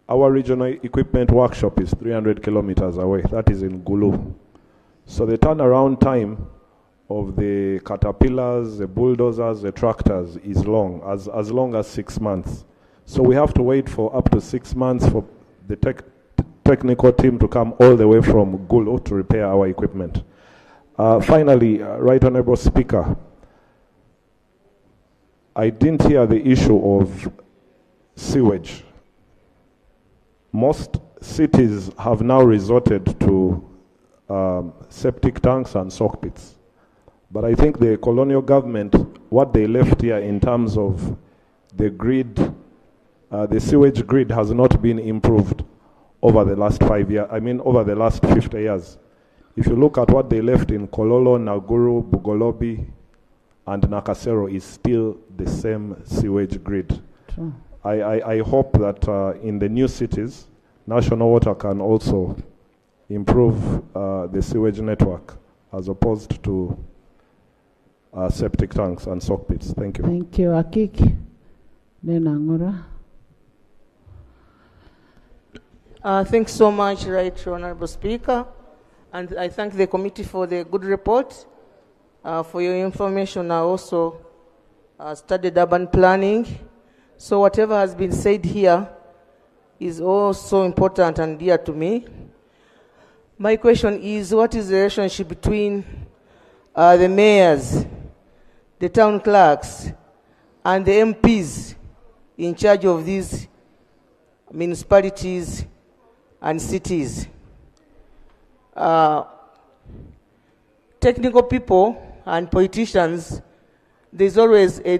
our regional equipment workshop is 300 kilometers away. That is in Gulu. So the turnaround time of the caterpillars, the bulldozers, the tractors is long as 6 months. So we have to wait for up to 6 months for the technical team to come all the way from Gulu to repair our equipment. Finally, Right Honorable Speaker, I didn't hear the issue of sewage. Most cities have now resorted to septic tanks and soak pits. But I think the colonial government, what they left here in terms of the grid, the sewage grid has not been improved over the last 5 years, over the last 50 years. If you look at what they left in Kololo, Naguru, Bugolobi, and Nakasero is still the same sewage grid. True. I hope that in the new cities, National Water can also improve the sewage network as opposed to septic tanks and soak pits. Thank you. Thank you, Akik. Then Angura. Thanks so much, Right Honorable Speaker. And I thank the committee for the good report. For your information, I also studied urban planning. So whatever has been said here is also important and dear to me. My question is, what is the relationship between the mayors, the town clerks, and the MPs in charge of these municipalities and cities? Technical people and politicians, there's always a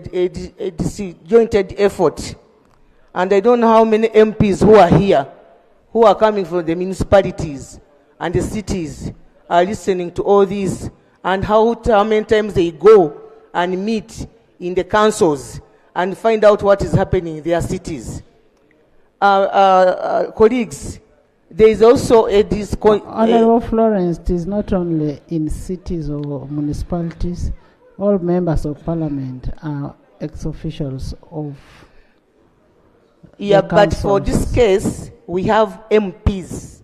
disjointed effort. And I don't know how many MPs who are here, who are coming from the municipalities and the cities, are listening to all this, and how many times they go and meet in the councils and find out what is happening in their cities. Colleagues, there is also a Honorable Florence, it is not only in cities or municipalities. All members of parliament are ex-officials of but for this case, we have MPs,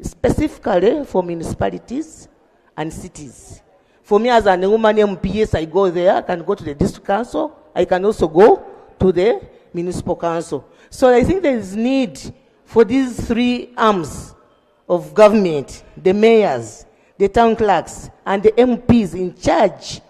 specifically for municipalities and cities. For me as an woman MP, yes, I go there, I can go to the district council, I can also go to the municipal council. So I think there is need for these three arms of government, the mayors, the town clerks, and the MPs in charge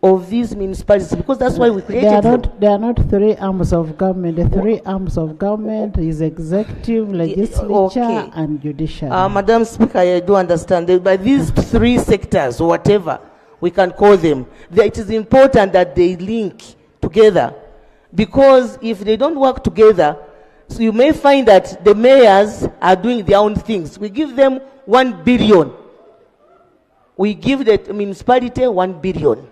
of these municipalities, because that's why we created them. They are not three arms of government. The three arms of government is executive, legislature, and judiciary. Madam Speaker, I do understand that by these three sectors, or whatever we can call them, it is important that they link together, because if they don't work together, so you may find that the mayors are doing their own things. We give them 1 billion. We give the municipality 1 billion.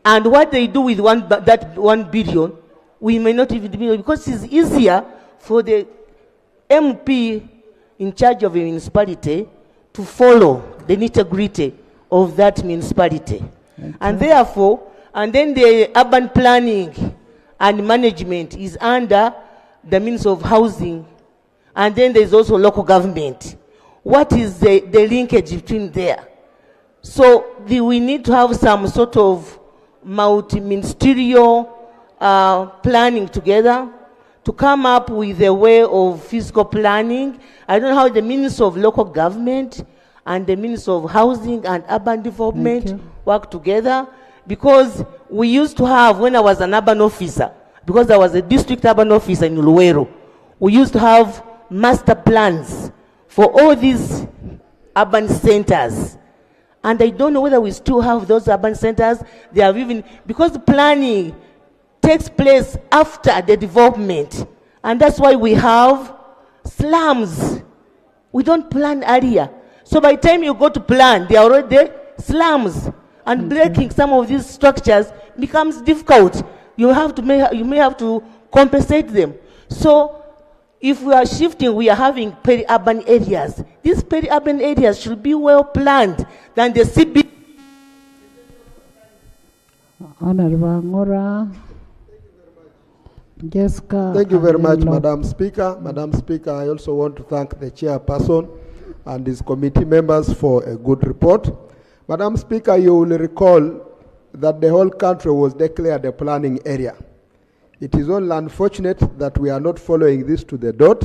And what they do with that 1 billion, we may not even be, because it's easier for the MP in charge of a municipality to follow the nitty-gritty of that municipality. And therefore, and then the urban planning and management is under the means of housing, and then there's also local government. What is the linkage between there? So we need to have some sort of multi-ministerial planning together to to come up with a way of fiscal planning. I don't know how the Minister of Local Government and the Minister of Housing and Urban Development work together, because we used to have, when I was an urban officer, because I was a district urban officer in Luweero, we used to have master plans for all these urban centers. And I don't know whether we still have those urban centers. They have even, because planning takes place after the development. And that's why we have slums. We don't plan earlier. So by the time you go to plan, they are already slums. And breaking some of these structures becomes difficult. You may have to compensate them. So if we are shifting, we are having peri-urban areas. These peri-urban areas should be well planned than the CB. Honorable Ngora. Jessica. Thank you very much, Madam Speaker. Madam Speaker, I also want to thank the chairperson and his committee members for a good report. Madam Speaker, you will recall that the whole country was declared a planning area. It is only unfortunate that we are not following this to the dot,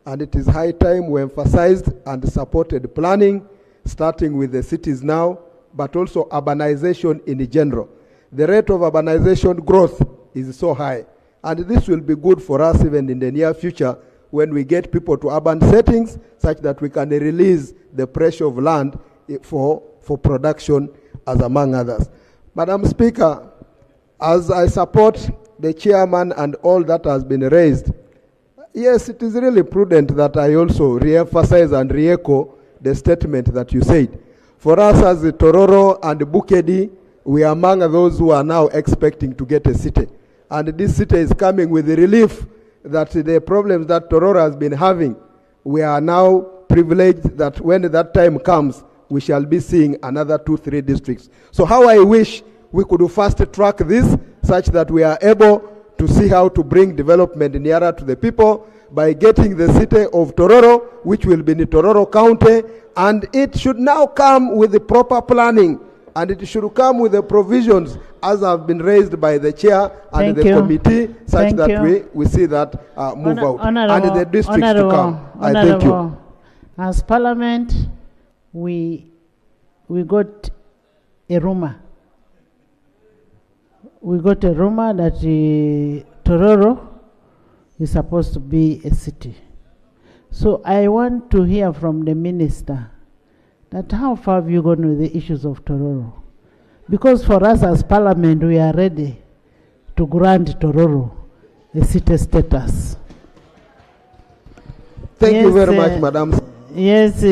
and it is high time we emphasized and supported planning, starting with the cities now, but also urbanization in general. The rate of urbanization growth is so high, and this will be good for us even in the near future when we get people to urban settings such that we can release the pressure of land for production, as among others. Madam Speaker, as I support the chairman and all that has been raised, yes, it is really prudent that I also re-emphasize and re-echo the statement that you said. For us as Tororo and Bukedi, we are among those who are now expecting to get a city. And this city is coming with the relief that the problems that Tororo has been having, we are now privileged that when that time comes, we shall be seeing another 2-3 districts. So how I wish we could fast track this such that we are able to see how to bring development nearer to the people by getting the city of Tororo, which will be in Tororo County, and it should now come with the proper planning, and it should come with the provisions as have been raised by the chair and the committee, such that we see that move out, and the districts to come. I thank you. As Parliament, we got a rumor. We got a rumor that Tororo is supposed to be a city. So I want to hear from the minister that how far have you gone with the issues of Tororo? Because for us as Parliament, we are ready to grant Tororo a city status. Thank you very much, Madam. Yes,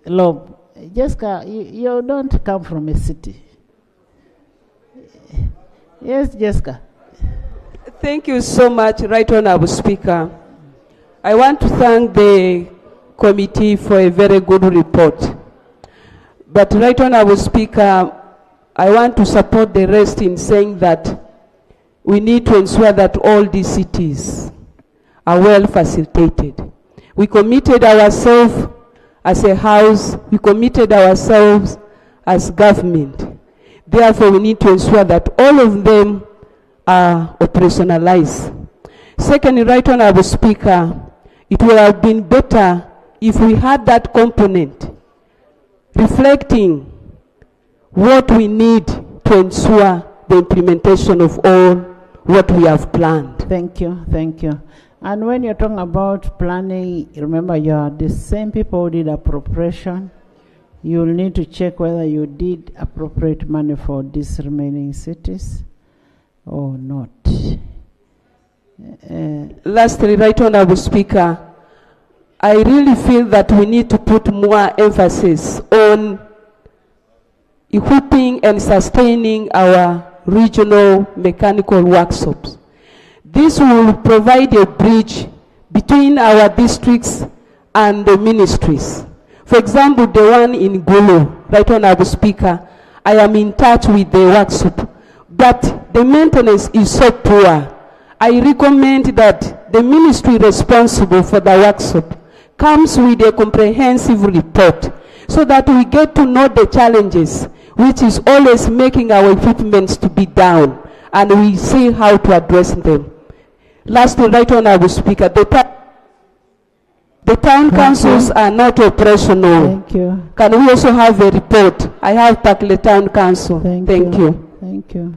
Lob. Jessica, you don't come from a city. Yes, Jessica. Thank you so much, Right Honourable Speaker. I want to thank the committee for a very good report. But Right Honourable Speaker, I want to support the rest in saying that we need to ensure that all these cities are well facilitated. We committed ourselves as a house, we committed ourselves as government. Therefore, we need to ensure that all of them are operationalized. Secondly, Right Honourable Speaker, it would have been better if we had that component reflecting what we need to ensure the implementation of all what we have planned. Thank you, thank you. And when you're talking about planning, remember you are the same people who did appropriation. You'll need to check whether you did appropriate money for these remaining cities or not. Lastly, Right Honourable Speaker, I really feel that we need to put more emphasis on equipping and sustaining our regional mechanical workshops. This will provide a bridge between our districts and the ministries. For example, the one in Gulu, Right Honourable Speaker, I am in touch with the workshop, but the maintenance is so poor. I recommend that the ministry responsible for the workshop comes with a comprehensive report so that we get to know the challenges, which is always making our equipments to be down, and we see how to address them. Lastly, Right Honourable Speaker, the town councils are not operational. Thank you. Can we also have a report? I have Takle Town Council. Thank you. Thank you.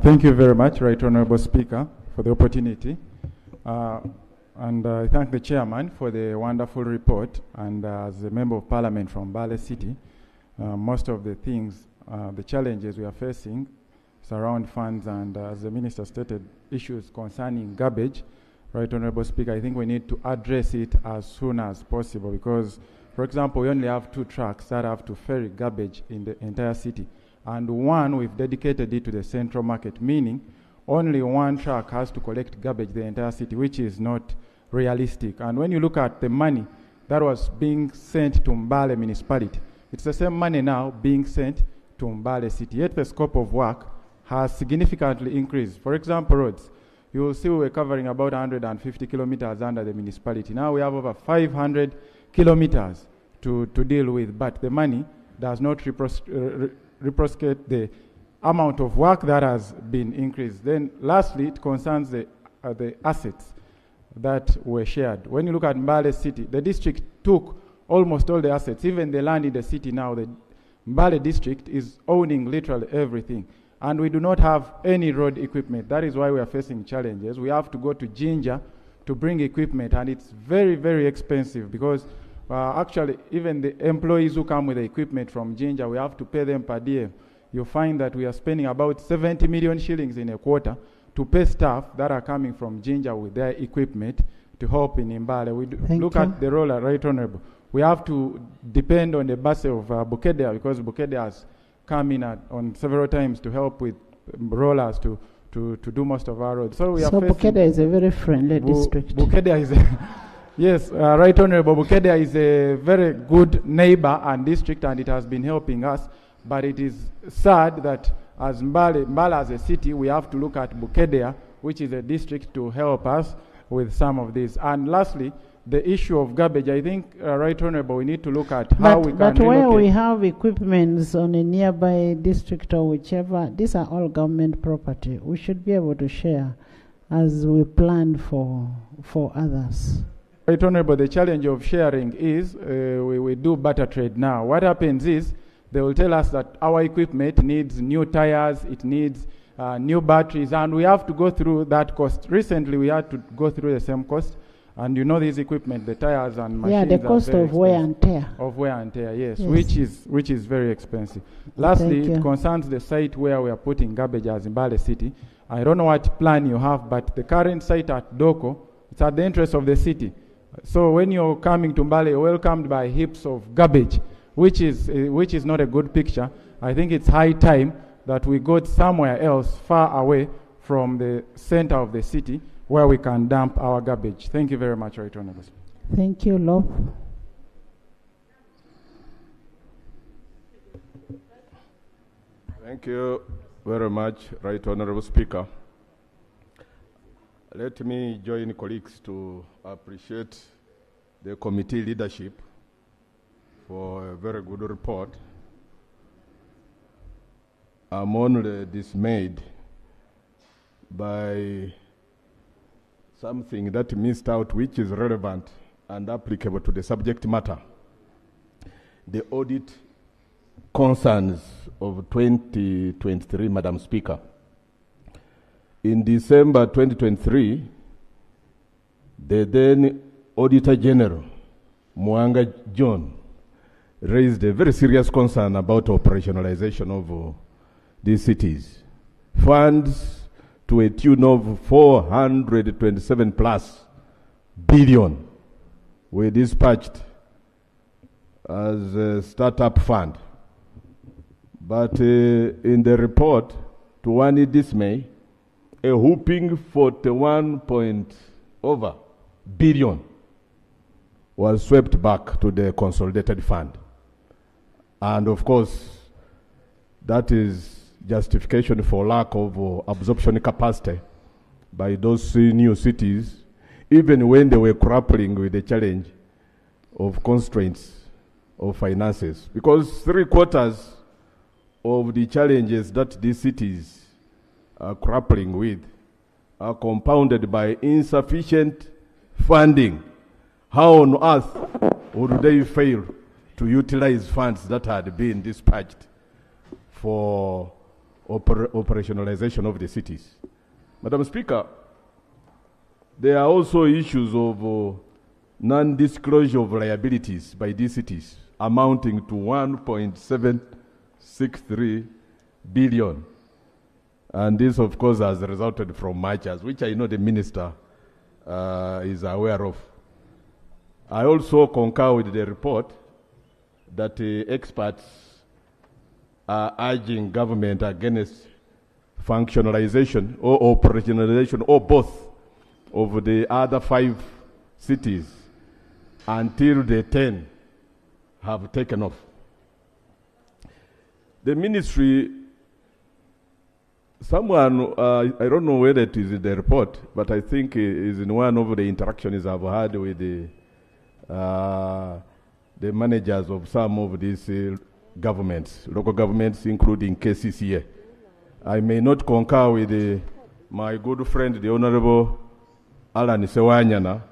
Thank you very much, Right Honourable Speaker, for the opportunity. And I thank the chairman for the wonderful report. And as a member of parliament from Mbale City, most of the things, the challenges we are facing surround funds and, as the minister stated, issues concerning garbage. Right Honourable Speaker, I think we need to address it as soon as possible because, for example, we only have 2 trucks that have to ferry garbage in the entire city. And one, we've dedicated it to the central market, meaning only 1 truck has to collect garbage the entire city, which is not realistic. And when you look at the money that was being sent to Mbale municipality, it's the same money now being sent to Mbale city, yet the scope of work has significantly increased. For example, roads. You will see we were covering about 150 kilometers under the municipality. Now we have over 500 kilometers to deal with, but the money does not reciprocate the amount of work that has been increased. Then lastly, it concerns the assets that were shared. When you look at Mbale city, the district took almost all the assets, even the land in the city now. The Mbale district is owning literally everything. And we do not have any road equipment. That is why we are facing challenges. We have to go to Jinja to bring equipment, and it's very, very expensive because actually even the employees who come with the equipment from Jinja, we have to pay them per diem. You find that we are spending about 70 million shillings in a quarter to pay staff that are coming from Jinja with their equipment to help in Mbale. We look at the roller, Right Honourable. We have to depend on the bus of Bukedea because Bukedea has come in on several times to help with rollers to do most of our roads. So we are Bukedea is a very friendly district. Bukedea is yes, Right Honourable. Bukedea is a very good neighbour and district, and it has been helping us. But it is sad that as Mbale as a city, we have to look at Bukedea, which is a district, to help us with some of this. And lastly, the issue of garbage, I think, Right Honourable, we need to look at how we can relocate. But where we have equipments on a nearby district or whichever, these are all government property. We should be able to share as we plan for others. Right Honourable, the challenge of sharing is we do barter trade now. What happens is they will tell us that our equipment needs new tires, it needs new batteries, and we have to go through that cost. Recently, we had to go through the same cost. And you know these equipment, the tires and machines. Yeah, the cost of wear and tear. Of wear and tear, yes. Which is very expensive. Lastly, it concerns the site where we are putting garbage as in Mbale City. I don't know what plan you have, but the current site at Doko, it's at the entrance of the city. So when you're coming to Mbale, you're welcomed by heaps of garbage, which is not a good picture. I think it's high time that we go somewhere else, far away from the center of the city, where we can dump our garbage. Thank you very much, Right Honourable. Thank you, Love. Thank you very much, Right Honourable Speaker. Let me join colleagues to appreciate the committee leadership for a very good report. I'm only dismayed by something that missed out, which is relevant and applicable to the subject matter. The audit concerns of 2023, Madam Speaker. In December 2023, the then Auditor General, Mwanga John, raised a very serious concern about operationalization of these cities. Funds to a tune of 427 plus billion were dispatched as a startup fund. But in the report, to one dismay, a whooping 41 billion was swept back to the consolidated fund. And of course, that is justification for lack of absorption capacity by those new cities, even when they were grappling with the challenge of constraints of finances. Because 3/4 of the challenges that these cities are grappling with are compounded by insufficient funding, how on earth would they fail to utilize funds that had been dispatched for operationalization of the cities? Madam Speaker, there are also issues of non-disclosure of liabilities by these cities amounting to 1.763 billion. And this, of course, has resulted from mergers, which I know the minister is aware of. I also concur with the report that experts are urging government against functionalization or operationalization or both of the other 5 cities until the 10 have taken off. The ministry, someone, I don't know whether it is in the report, but I think it is in one of the interactions I've had with the managers of some of these governments, local governments, including KCCA. I may not concur with my good friend, the Honorable Alan Sewanyana,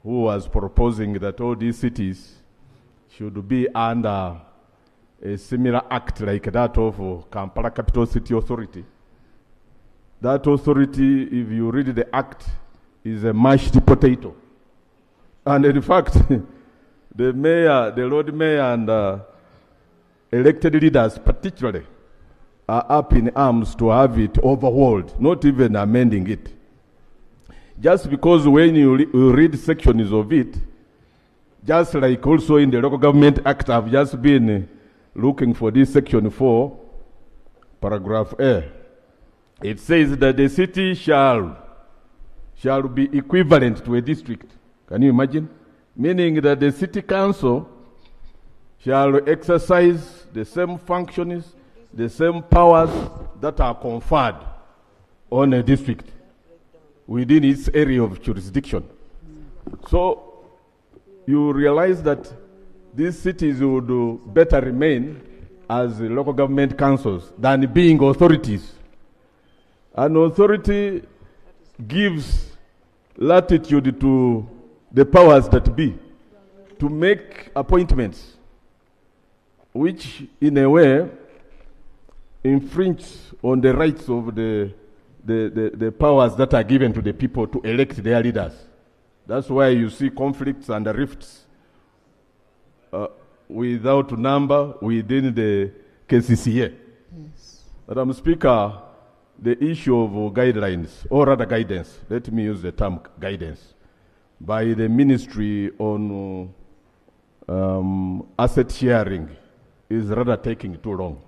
who was proposing that all these cities should be under a similar act like that of Kampala Capital City Authority. That authority, if you read the act, is a mashed potato. And in fact, the mayor, the Lord Mayor and elected leaders particularly are up in arms to have it overhauled, not even amending it. Just because when you read sections of it, just like also in the Local Government Act, I've just been looking for this section 4, paragraph A. It says that the city shall be equivalent to a district. Can you imagine? Meaning that the city council shall exercise the same functions, the same powers that are conferred on a district within its area of jurisdiction. So you realize that these cities would better remain as local government councils than being authorities. An authority gives latitude to the powers that be to make appointments, which in a way infringe on the rights of the powers that are given to the people to elect their leaders. That's why you see conflicts and rifts without number within the KCCA. Yes. Madam Speaker, the issue of guidelines, or rather guidance, let me use the term guidance, by the Ministry on asset sharing is rather taking too long.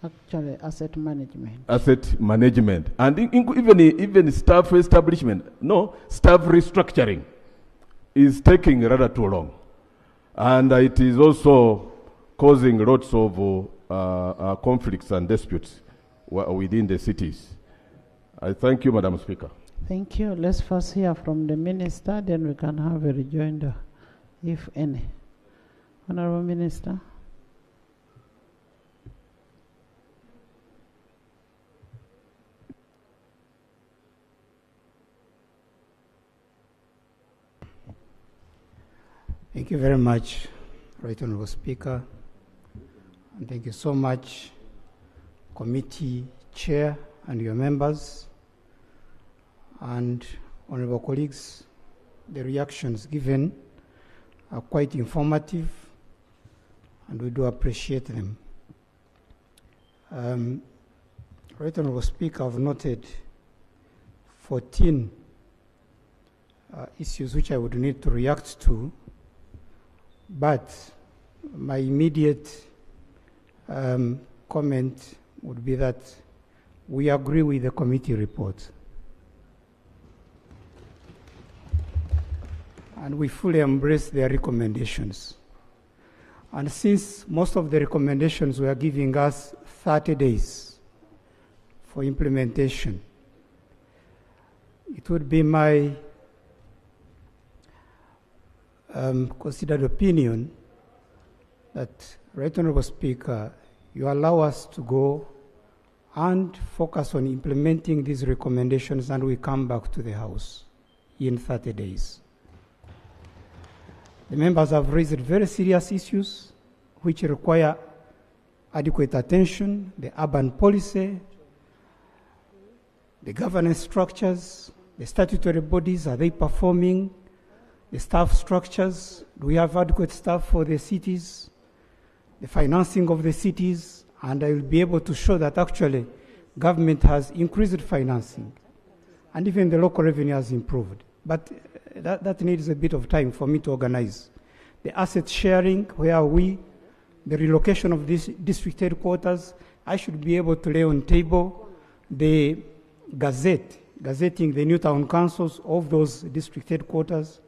Actually, asset management. Asset management. And even staff establishment, staff restructuring is taking rather too long. And it is also causing lots of conflicts and disputes within the cities. I thank you, Madam Speaker. Thank you. Let's first hear from the Minister, then we can have a rejoinder, if any. Honorable Minister. Thank you very much, Right Honorable Speaker. And thank you so much, Committee Chair and your members, and honorable colleagues. The reactions given are quite informative, and we do appreciate them. Right Honorable Speaker, I've noted 14 issues which I would need to react to, but my immediate comment would be that we agree with the committee report. And we fully embrace their recommendations. And since most of the recommendations were giving us 30 days for implementation, it would be my considered opinion that, Right Honorable Speaker, you allow us to go and focus on implementing these recommendations, and we come back to the House in 30 days. The members have raised very serious issues which require adequate attention: the urban policy, the governance structures, the statutory bodies, are they performing? The staff structures, do we have adequate staff for the cities? The financing of the cities, and I will be able to show that actually government has increased financing and even the local revenue has improved. But that needs a bit of time for me to organize. The asset sharing, where are we? The relocation of this district headquarters, I should be able to lay on table the gazetting the new town councils of those district headquarters.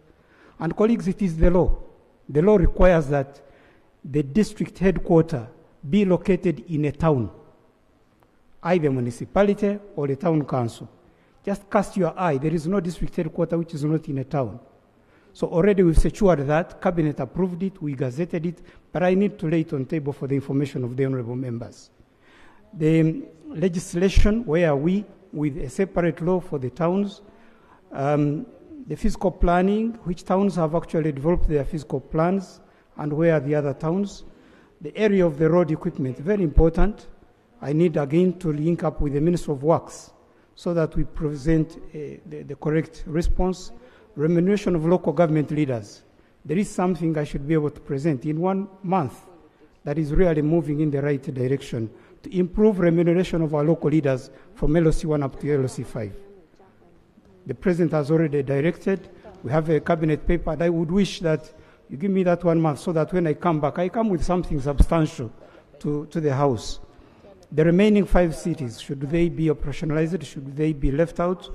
And colleagues, it is the law. The law requires that the district headquarters be located in a town, either municipality or the town council. Just cast your eye. There is no district headquarters which is not in a town. So already we've secured that. Cabinet approved it. We gazetted it. But I need to lay it on table for the information of the honorable members. The legislation, where are we with a separate law for the towns? The fiscal planning, which towns have actually developed their fiscal plans, and where are the other towns? The area of the road equipment, very important. I need again to link up with the Minister of Works so that we present the correct response. Remuneration of local government leaders. There is something I should be able to present in 1 month that is really moving in the right direction to improve remuneration of our local leaders from LOC 1 up to LOC 5. The President has already directed. We have a cabinet paper, and I would wish that you give me that 1 month so that when I come back, I come with something substantial to the House. The remaining 5 cities, should they be operationalized? Should they be left out?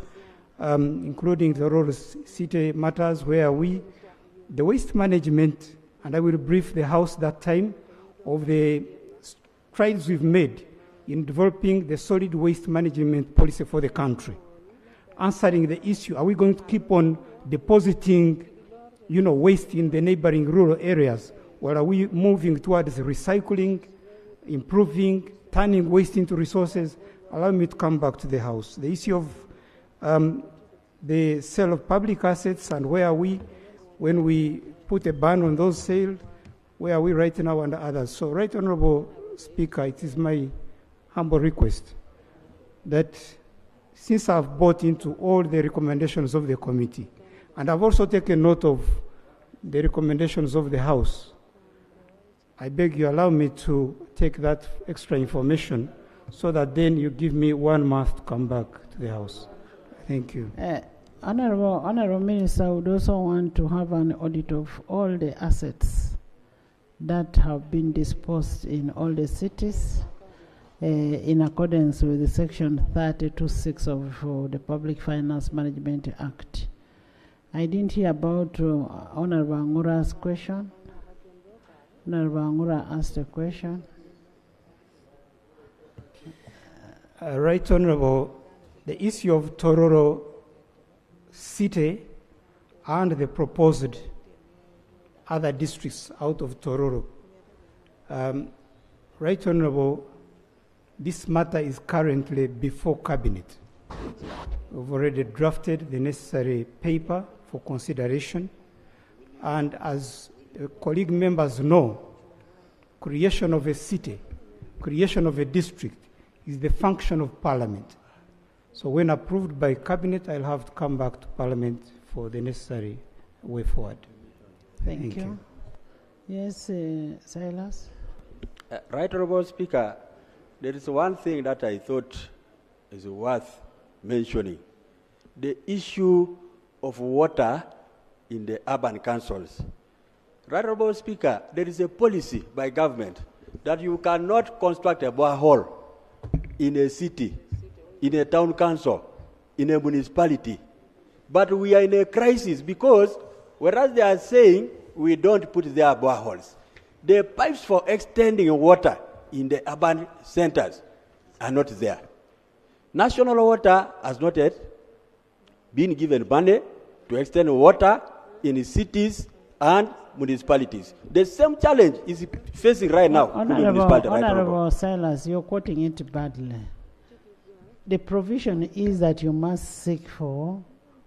Including the rural city matters, where are we? The waste management, and I will brief the House that time of the strides we've made in developing the solid waste management policy for the country. Answering the issue, are we going to keep on depositing waste in the neighboring rural areas, or are we moving towards recycling, improving, turning waste into resources? Allow me to come back to the House. The issue of the sale of public assets, and where are we when we put a ban on those sales? Where are we right now, and others? So, Right Honorable Speaker, it is my humble request that since I've bought into all the recommendations of the committee, and I've also taken note of the recommendations of the House, I beg you allow me to take that extra information so that then you give me 1 month to come back to the House. Thank you. Honorable Minister, I would also want to have an audit of all the assets that have been disposed in all the cities in accordance with the Section 32(6) of the Public Finance Management Act. I didn't hear about Honorable Angura's question. Honorable Angura asked a question. Right Honorable, the issue of Tororo City and the proposed other districts out of Tororo. Right Honorable, this matter is currently before Cabinet. We've already drafted the necessary paper for consideration, and as colleague members know, creation of a city, creation of a district is the function of Parliament. So when approved by Cabinet, I'll have to come back to Parliament for the necessary way forward. Thank you. Yes, Silas? Right Honorable Speaker, there is one thing that I thought is worth mentioning. The issue of water in the urban councils. Right Honorable Speaker, there is a policy by government that you cannot construct a borehole in a city, in a town council, in a municipality. But we are in a crisis because whereas they are saying we don't put their boreholes, the pipes for extending water in the urban centers are not there. National Water has not yet been given money to extend water in cities and municipalities. The same challenge is facing right now. Honorable Silas, you're quoting it badly. the provision is that you must seek for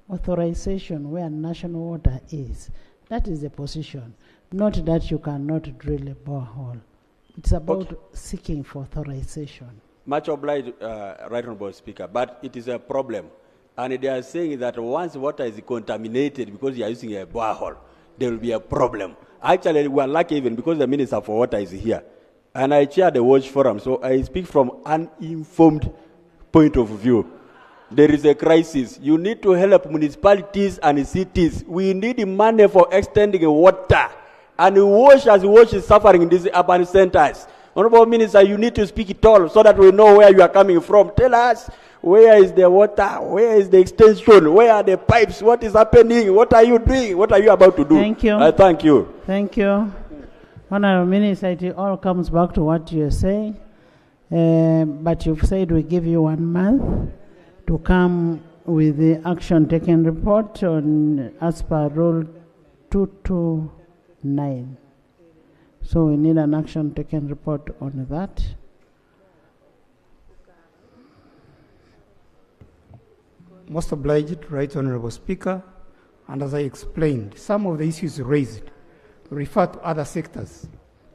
authorization where national water is. That is the position, not that you cannot drill a borehole. It's about seeking for authorization. Much obliged, Right Honourable Speaker, but it is a problem. And they are saying that once water is contaminated because you are using a borehole, there will be a problem. Actually, we are lucky even because the Minister for Water is here. And I chair the Watch Forum, so I speak from an uninformed point of view. There is a crisis. You need to help municipalities and cities. We need money for extending water. And WASH is suffering in these urban centers. Honorable Minister, you need to speak it all so that we know where you are coming from. Tell us, where is the water? Where is the extension? Where are the pipes? What is happening? What are you doing? What are you about to do? Thank you. I thank you. Thank you. Honorable Minister, it all comes back to what you're saying. But you've said we give you 1 month to come with the action taken report on as per Rule 229. So we need an action taken report on that. Most obliged, Right Honourable Speaker. And as I explained, some of the issues raised refer to other sectors,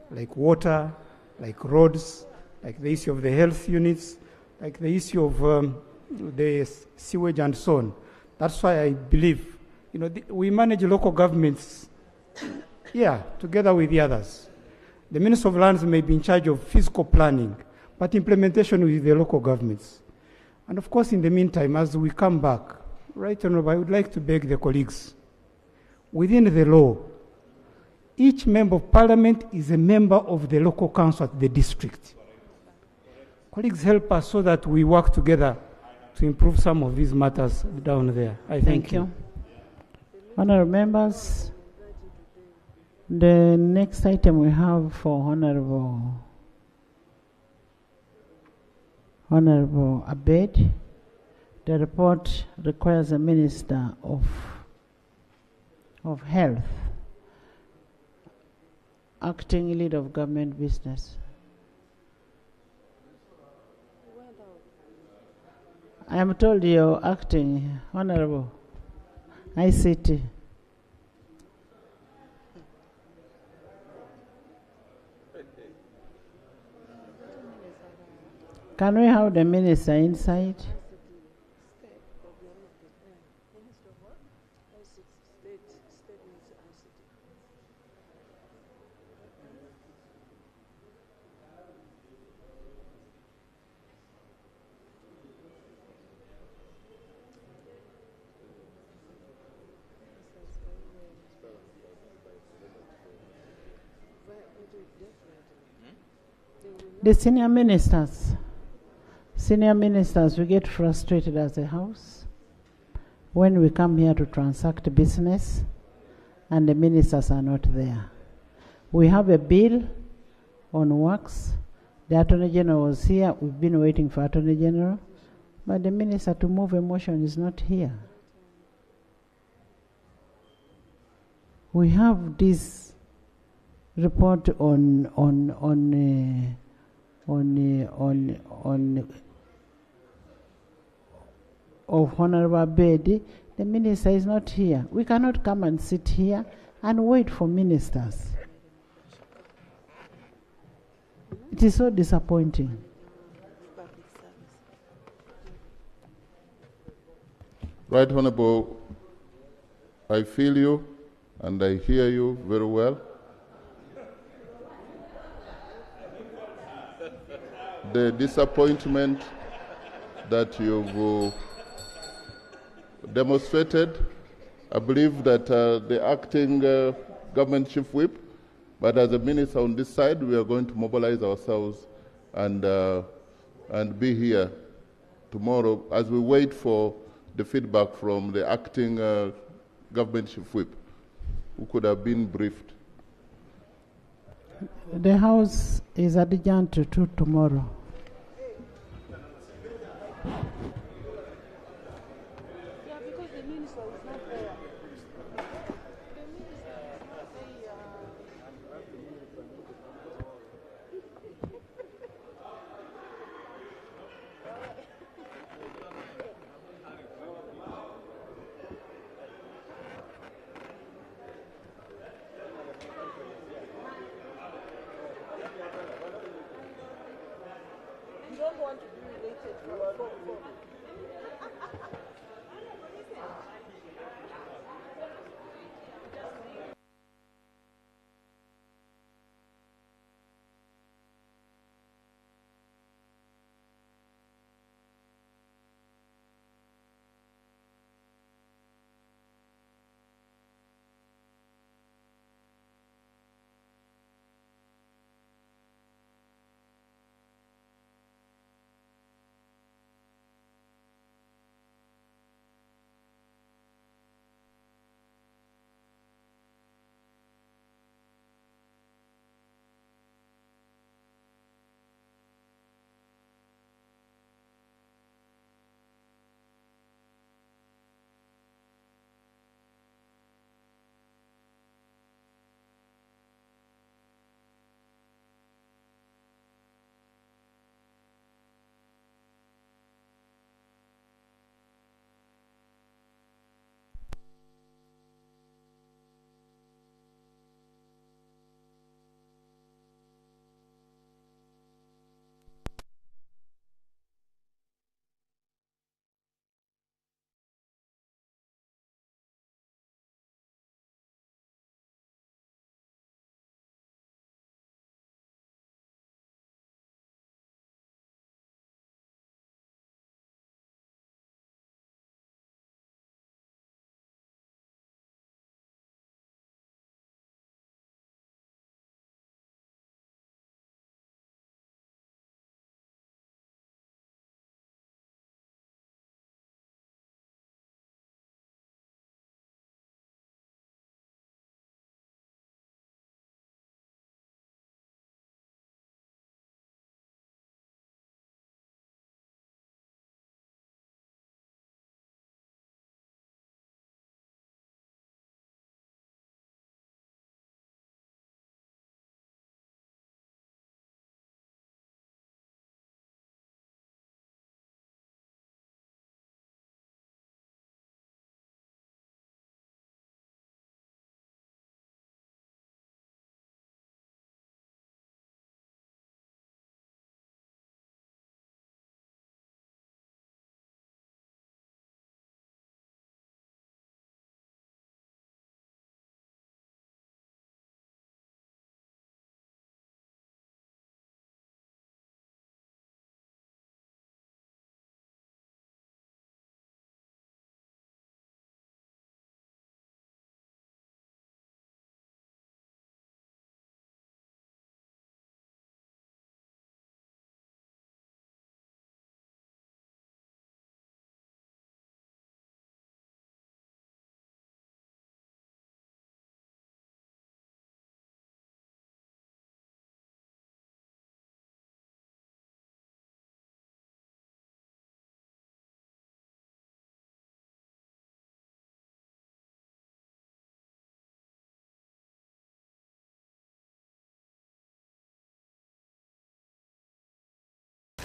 like water, like roads, like the issue of the health units, like the issue of the sewage and so on. That's why I believe, we manage local governments, together with the others. The Minister of Lands may be in charge of physical planning, but implementation with the local governments. And of course, in the meantime, as we come back, Right Honourable, I would like to beg the colleagues, within the law, each member of parliament is a member of the local council at the district. Colleagues, help us so that we work together to improve some of these matters down there. I thank you. Honourable members, the next item we have for Honourable Abed. The report requires the Minister of Health, acting lead of government business. I am told you're acting, Honourable ICT. Can we have the minister inside? The senior ministers, we get frustrated as a house when we come here to transact business and the ministers are not there. We have a bill on works. The Attorney General was here. We've been waiting for Attorney General, but the minister to move a motion is not here. We have this report on of Honorable Bedi. The minister is not here. We cannot come and sit here and wait for ministers. It is so disappointing. Right Honourable, I feel you and I hear you very well. The disappointment that you've demonstrated, I believe that the acting government chief whip, but as a minister on this side, we are going to mobilize ourselves and be here tomorrow as we wait for the feedback from the acting government chief whip, who could have been briefed. The House is adjourned to tomorrow.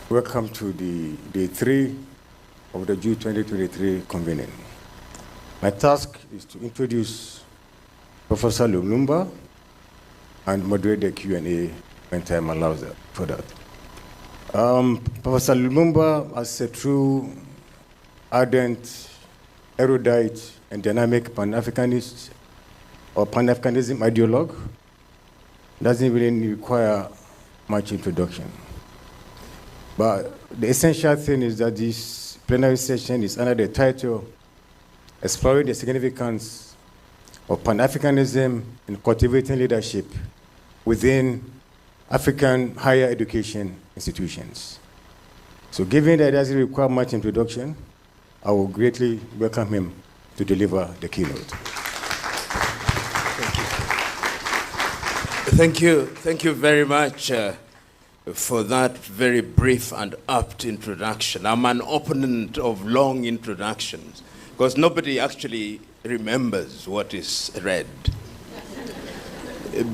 Welcome to the day 3 of the June 2023 convening. My task is to introduce Professor Lumumba and moderate the Q&A when time allows for that. Professor Lumumba, as a true, ardent, erudite, and dynamic Pan-Africanist or Pan-Africanism ideologue, doesn't really require much introduction. But the essential thing is that this plenary session is under the title Exploring the Significance of Pan-Africanism in Cultivating Leadership within African Higher Education Institutions. So given that it doesn't require much introduction, I will greatly welcome him to deliver the keynote. Thank you very much for that very brief and apt introduction. I'm an opponent of long introductions because nobody actually remembers what is read.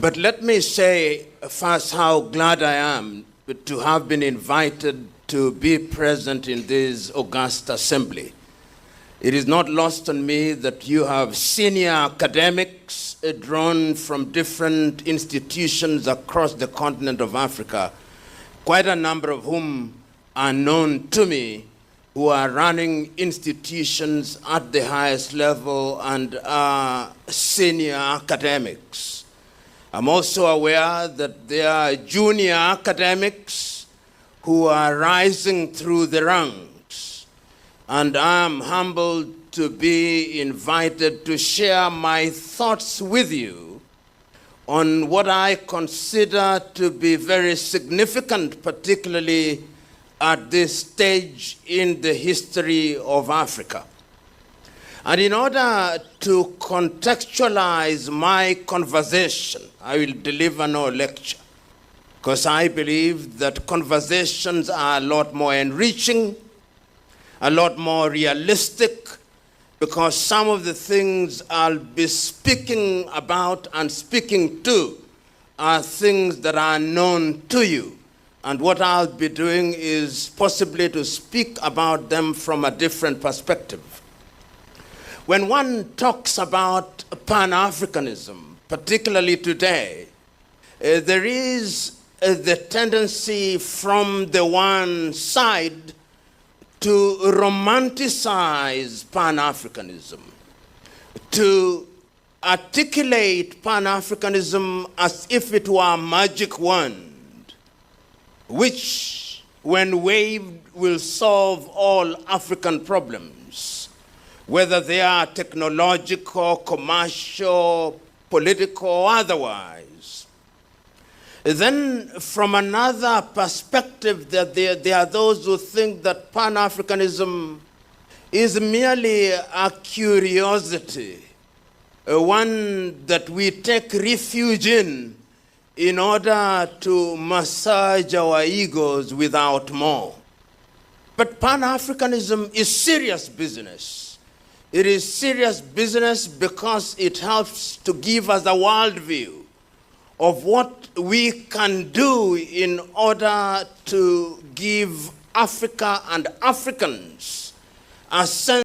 But let me say first how glad I am to have been invited to be present in this august assembly. It is not lost on me that you have senior academics drawn from different institutions across the continent of Africa, quite a number of whom are known to me who are running institutions at the highest level and are senior academics. I'm also aware that there are junior academics who are rising through the ranks, and I'm humbled to be invited to share my thoughts with you on what I consider to be very significant, particularly at this stage in the history of Africa. And in order to contextualize my conversation, I will deliver no lecture, because I believe that conversations are a lot more enriching, a lot more realistic, because some of the things I'll be speaking about and speaking to are things that are known to you. And what I'll be doing is possibly to speak about them from a different perspective. When one talks about Pan-Africanism, particularly today, there is the tendency from the one side to romanticize Pan-Africanism, to articulate Pan-Africanism as if it were a magic wand, which, when waved, will solve all African problems, whether they are technological, commercial, political, or otherwise. Then, from another perspective, there are those who think that Pan-Africanism is merely a curiosity, one that we take refuge in order to massage our egos without more. But Pan-Africanism is serious business. It is serious business because it helps to give us a worldview of what we can do in order to give Africa and Africans a sense